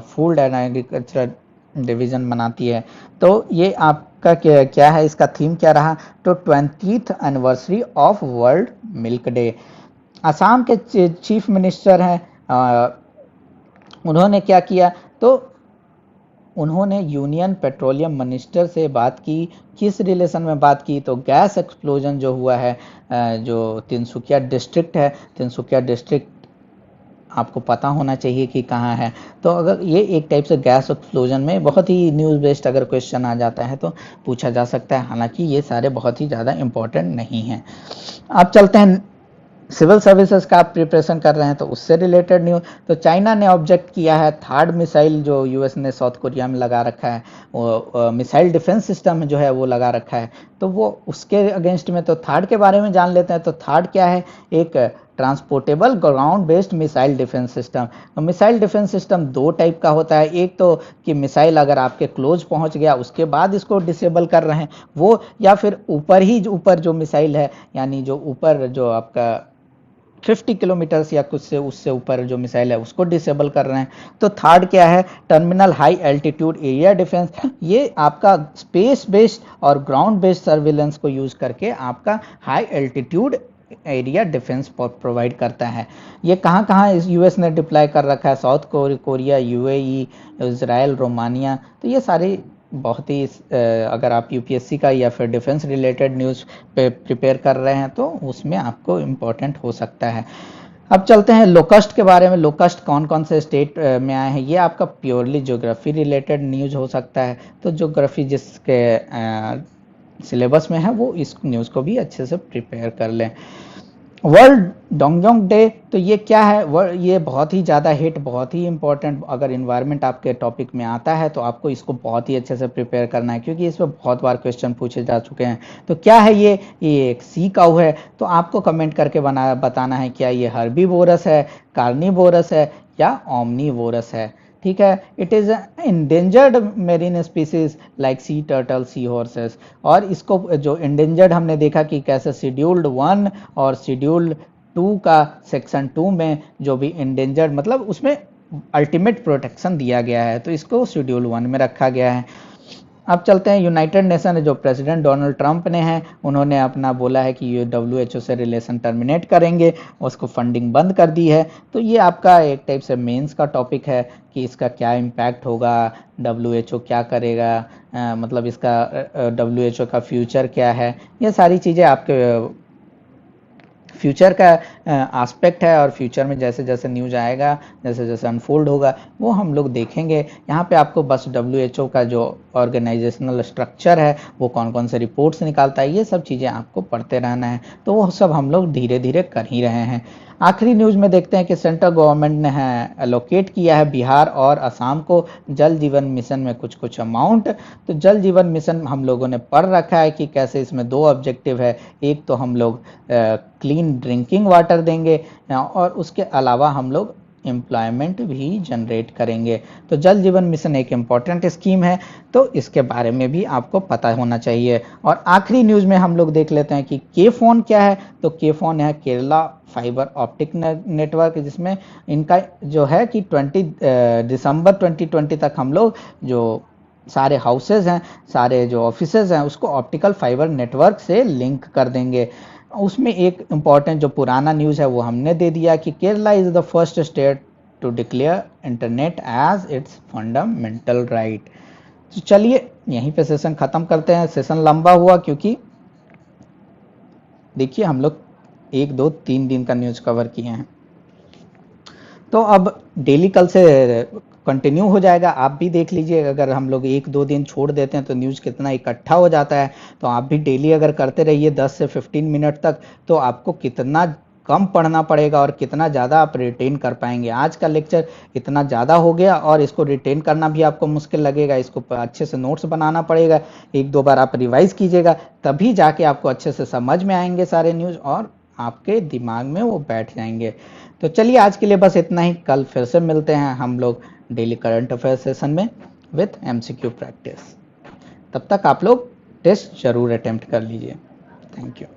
food and agriculture division बनाती है। तो ये आपका क्या है, इसका थीम क्या रहा, तो 20th anniversary of world milk day. Assam के चीफ मिनिस्टर हैं, उन्होंने क्या किया, तो उन्होंने यूनियन पेट्रोलियम मिनिस्टर से बात की। किस रिलेशन में बात की, तो गैस एक्सप्लोजन जो हुआ है, जो तिनसुकिया डिस्ट्रिक्ट है, तिनसुकिया डिस्ट्रिक्ट आपको पता होना चाहिए कि कहाँ है। तो अगर ये एक टाइप से गैस एक्सप्लोजन में बहुत ही न्यूज़ बेस्ड अगर क्वेश्चन आ जाता है तो पूछा जा सकता है, हालांकि ये सारे बहुत ही ज़्यादा इंपॉर्टेंट नहीं हैं। अब चलते हैं, सिविल सर्विसेज का आप प्रिपरेशन कर रहे हैं तो उससे रिलेटेड न्यूज। तो चाइना ने ऑब्जेक्ट किया है थर्ड मिसाइल जो यूएस ने साउथ कोरिया में लगा रखा है, वो मिसाइल डिफेंस सिस्टम जो है वो लगा रखा है, तो वो उसके अगेंस्ट में। तो थर्ड के बारे में जान लेते हैं। तो थर्ड क्या है, एक transportable ground based missile defence system. तो मिसाइल डिफेंस सिस्टम दो टाइप का होता है, एक तो कि मिसाइल अगर आपके क्लोज पहुंच गया उसके बाद इसको डिसेबल कर रहे हैं वो, या फिर ऊपर ही ऊपर जो मिसाइल है, यानी जो ऊपर जो आपका 50 किलोमीटर्स या कुछ से उससे ऊपर जो मिसाइल है उसको डिसेबल कर रहे हैं। तो थर्ड क्या है, terminal high altitude area defence. ये आपका स्पेस बेस्ड और ग्राउंड बेस्ड सर्विलेंस को यूज करके आपका high altitude area defence provide करता है। ये कहाँ कहाँ यूएस ने डिप्लॉय कर रखा है, south Korea, UAE, Israel, Romania. तो ये सारी बहुत ही अगर आप यूपीएससी का या फिर डिफेंस रिलेटेड न्यूज़ पे प्रिपेयर कर रहे हैं तो उसमें आपको इम्पोर्टेंट हो सकता है। अब चलते हैं लोकस्ट के बारे में। लोकस्ट कौन कौन से स्टेट में आए हैं, ये आपका प्योरली ज्योग्राफी रिलेटेड न्यूज़ हो सकता है। तो ज्योग्राफी जिसके सिलेबस में है वो इस न्यूज़ को भी अच्छे से प्रिपेयर कर लें। वर्ल्ड डोंगजोंग डे, तो ये क्या है, ये बहुत ही ज़्यादा हिट, बहुत ही इंपॉर्टेंट। अगर इन्वायरमेंट आपके टॉपिक में आता है तो आपको इसको बहुत ही अच्छे से प्रिपेयर करना है, क्योंकि इस पर बहुत बार क्वेश्चन पूछे जा चुके हैं। तो क्या है ये एक सी काऊ है। तो आपको कमेंट करके बताना है क्या ये हर्बीवोरस है, कार्निवोरस है या ओमनीवोरस है। ठीक है, it is endangered marine species like sea turtle, C horses. और इसको जो इंडेंजर्ड हमने देखा कि कैसे शेड्यूल्ड 1 और शेड्यूल्ड 2 का सेक्शन 2 में जो भी इंडेंजर्ड मतलब उसमें अल्टीमेट प्रोटेक्शन दिया गया है, तो इसको शेड्यूल 1 में रखा गया है। अब चलते हैं यूनाइटेड नेशन, जो प्रेसिडेंट डोनाल्ड ट्रंप ने है, उन्होंने अपना बोला है कि ये डब्ल्यूएचओ से रिलेशन टर्मिनेट करेंगे, उसको फंडिंग बंद कर दी है। तो ये आपका एक टाइप से मेंस का टॉपिक है कि इसका क्या इम्पैक्ट होगा, डब्ल्यूएचओ क्या करेगा, मतलब इसका डब्ल्यूएचओ का फ्यूचर क्या है। ये सारी चीज़ें आपके फ्यूचर का एस्पेक्ट है, और फ्यूचर में जैसे जैसे न्यूज आएगा, जैसे जैसे अनफोल्ड होगा वो हम लोग देखेंगे। यहाँ पे आपको बस डब्ल्यूएचओ का जो ऑर्गेनाइजेशनल स्ट्रक्चर है, वो कौन कौन से रिपोर्ट्स निकालता है, ये सब चीज़ें आपको पढ़ते रहना है। तो वो सब हम लोग धीरे धीरे कर ही रहे हैं। आखिरी न्यूज़ में देखते हैं कि सेंट्रल गवर्नमेंट ने एलोकेट किया है बिहार और असम को जल जीवन मिशन में कुछ कुछ अमाउंट। तो जल जीवन मिशन हम लोगों ने पढ़ रखा है कि कैसे इसमें दो ऑब्जेक्टिव है, एक तो हम लोग क्लीन ड्रिंकिंग वाटर देंगे और उसके अलावा हम लोग एम्प्लॉयमेंट भी जनरेट करेंगे। तो जल जीवन मिशन एक इम्पॉर्टेंट स्कीम है, तो इसके बारे में भी आपको पता होना चाहिए। और आखिरी न्यूज़ में हम लोग देख लेते हैं कि के फोन क्या है। तो के फोन है केरला फाइबर ऑप्टिक नेटवर्क, जिसमें इनका जो है कि 20 दिसंबर 2020 तक हम लोग जो सारे हाउसेज हैं, सारे जो ऑफिसेज हैं, उसको ऑप्टिकल फाइबर नेटवर्क से लिंक कर देंगे। उसमें एक इम्पॉर्टेंट जो पुराना न्यूज़ है वो हमने दे दिया कि Kerala is the first state to declare internet as its fundamental right. तो चलिए यहीं पे सेशन ख़त्म करते हैं। सेशन लंबा हुआ क्योंकि देखिए हम लोग 1 2 3 दिन का न्यूज़ कवर किए हैं, तो अब डेली कल से कंटिन्यू हो जाएगा। आप भी देख लीजिए, अगर हम लोग 1 2 दिन छोड़ देते हैं तो न्यूज़ कितना इकट्ठा हो जाता है। तो आप भी डेली अगर करते रहिए 10 से 15 मिनट तक, तो आपको कितना कम पढ़ना पड़ेगा और कितना ज़्यादा आप रिटेन कर पाएंगे। आज का लेक्चर इतना ज़्यादा हो गया और इसको रिटेन करना भी आपको मुश्किल लगेगा। इसको अच्छे से नोट्स बनाना पड़ेगा, 1 2 बार आप रिवाइज कीजिएगा, तभी जाके आपको अच्छे से समझ में आएंगे सारे न्यूज़ और आपके दिमाग में वो बैठ जाएंगे। तो चलिए आज के लिए बस इतना ही। कल फिर से मिलते हैं हम लोग डेली करंट अफेयर सेशन में विथ एमसीक्यू प्रैक्टिस। तब तक आप लोग टेस्ट जरूर अटेम्प्ट कर लीजिए। Thank you.